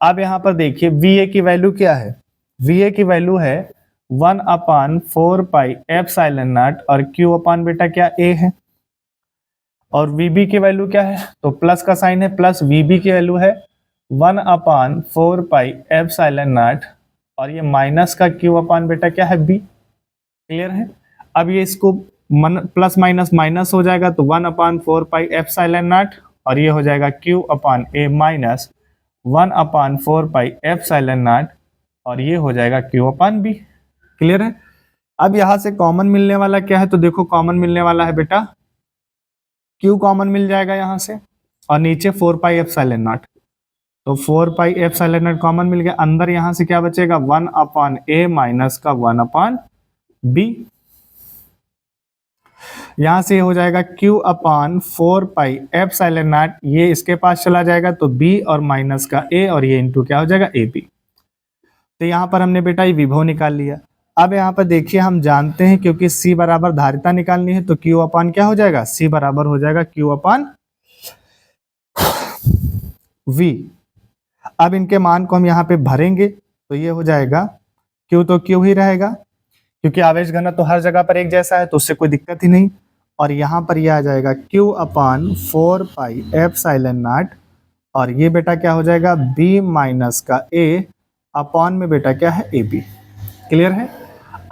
अब यहाँ पर देखिए VA की वैल्यू क्या है, VA की वैल्यू है 1/4 पाई एप्सिलॉन नॉट और Q अपान बेटा क्या A है, और VB की वैल्यू क्या है, तो प्लस का साइन है, प्लस VB की वैल्यू है 1/4 पाई एप्सिलॉन नॉट और ये माइनस का Q अपान बेटा क्या है B। क्लियर है। अब ये इसको प्लस माइनस माइनस हो जाएगा तो 1/4 पाई एप्सिलॉन नॉट और ये हो जाएगा Q upon A minus 1/4 pi epsilon not और ये हो जाएगा Q अपान B। क्लियर है। अब यहां से कॉमन मिलने वाला क्या है, तो देखो कॉमन मिलने वाला है बेटा Q कॉमन मिल जाएगा यहां से और नीचे 4 पाई एप्सिलॉन नॉट, तो 4 पाई एप्सिलॉन नॉट कॉमन मिल गया, अंदर यहां से क्या बचेगा 1/A माइनस का 1/B। यहां से हो जाएगा Q upon 4 pi epsilon not, ये इसके पास चला जाएगा तो B और माइनस का A और ये इंटू क्या हो जाएगा AB। तो यहाँ पर हमने बेटा ये विभव निकाल लिया। अब यहाँ पर देखिए हम जानते हैं क्योंकि C बराबर धारिता निकालनी है तो Q अपान क्या हो जाएगा, C बराबर हो जाएगा Q अपान V। अब इनके मान को हम यहाँ पे भरेंगे तो ये हो जाएगा Q तो Q ही रहेगा क्योंकि आवेश घनत्व तो हर जगह पर एक जैसा है तो उससे कोई दिक्कत ही नहीं, और यहाँ पर ये आ जाएगा Q upon 4 pi epsilon not और ये बेटा क्या हो जाएगा B माइनस का A अपान में बेटा क्या है AB। क्लियर है।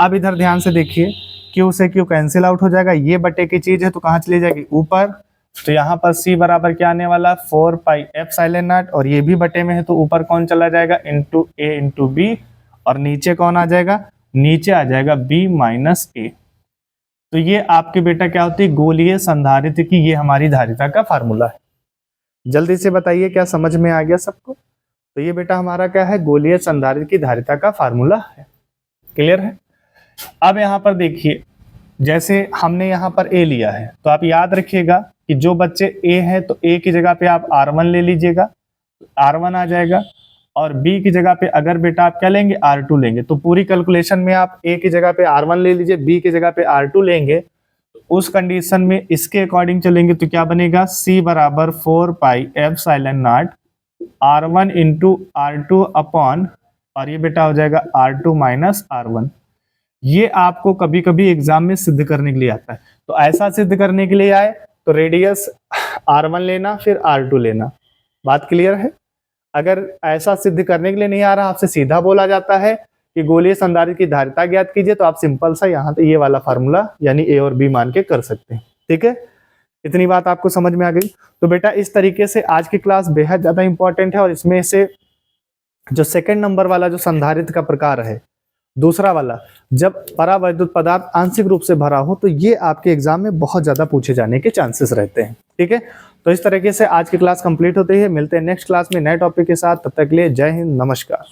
अब इधर ध्यान से देखिए Q से Q कैंसिल आउट हो जाएगा, ये बटे की चीज है तो कहाँ चली जाएगी ऊपर, तो यहाँ पर C बराबर क्या आने वाला 4 पाई एप्सिलॉन नॉट और ये भी बटे में है तो ऊपर कौन चला जाएगा इंटू A इंटू B और नीचे कौन आ जाएगा, नीचे आ जाएगा B माइनस A। तो ये आपके बेटा क्या होती है गोलीय संधारित्र की, ये हमारी धारिता का फार्मूला है। जल्दी से बताइए क्या समझ में आ गया सबको। तो ये बेटा हमारा क्या है गोलीय संधारित्र की धारिता का फार्मूला है। क्लियर है। अब यहाँ पर देखिए जैसे हमने यहाँ पर A लिया है तो आप याद रखिएगा कि जो बच्चे A है तो A की जगह पे आप R1 ले लीजिएगा, R1 आ जाएगा, और B की जगह पे अगर बेटा आप क्या लेंगे R2 लेंगे, तो पूरी कैलकुलेशन में आप A की जगह पे R1 ले लीजिए, B की जगह पे R2 लेंगे, उस कंडीशन में इसके अकॉर्डिंग चलेंगे तो क्या बनेगा C बराबर 4 pi epsilon not R1 into R2 upon और ये बेटा हो जाएगा R2 माइनस R1। ये आपको कभी कभी एग्जाम में सिद्ध करने के लिए आता है, तो ऐसा सिद्ध करने के लिए आए तो रेडियस R1 लेना फिर R2 लेना। बात क्लियर है। अगर ऐसा सिद्ध करने के लिए नहीं आ रहा, आपसे सीधा बोला जाता है कि गोलीय संधारित्र की धारिता ज्ञात कीजिए, तो आप सिंपल सा यहाँ पे ये वाला फार्मूला यानी A और B मान के कर सकते हैं। ठीक है, इतनी बात आपको समझ में आ गई। तो बेटा इस तरीके से आज की क्लास बेहद ज्यादा इंपॉर्टेंट है और इसमें से जो सेकंड नंबर वाला जो संधारित्र का प्रकार है, दूसरा वाला, जब परावैद्युत पदार्थ आंशिक रूप से भरा हो, तो ये आपके एग्जाम में बहुत ज्यादा पूछे जाने के चांसेस रहते हैं। ठीक है, तो इस तरीके से आज की क्लास कंप्लीट होती है। मिलते हैं नेक्स्ट क्लास में नए टॉपिक के साथ, तब तक के लिए जय हिंद, नमस्कार।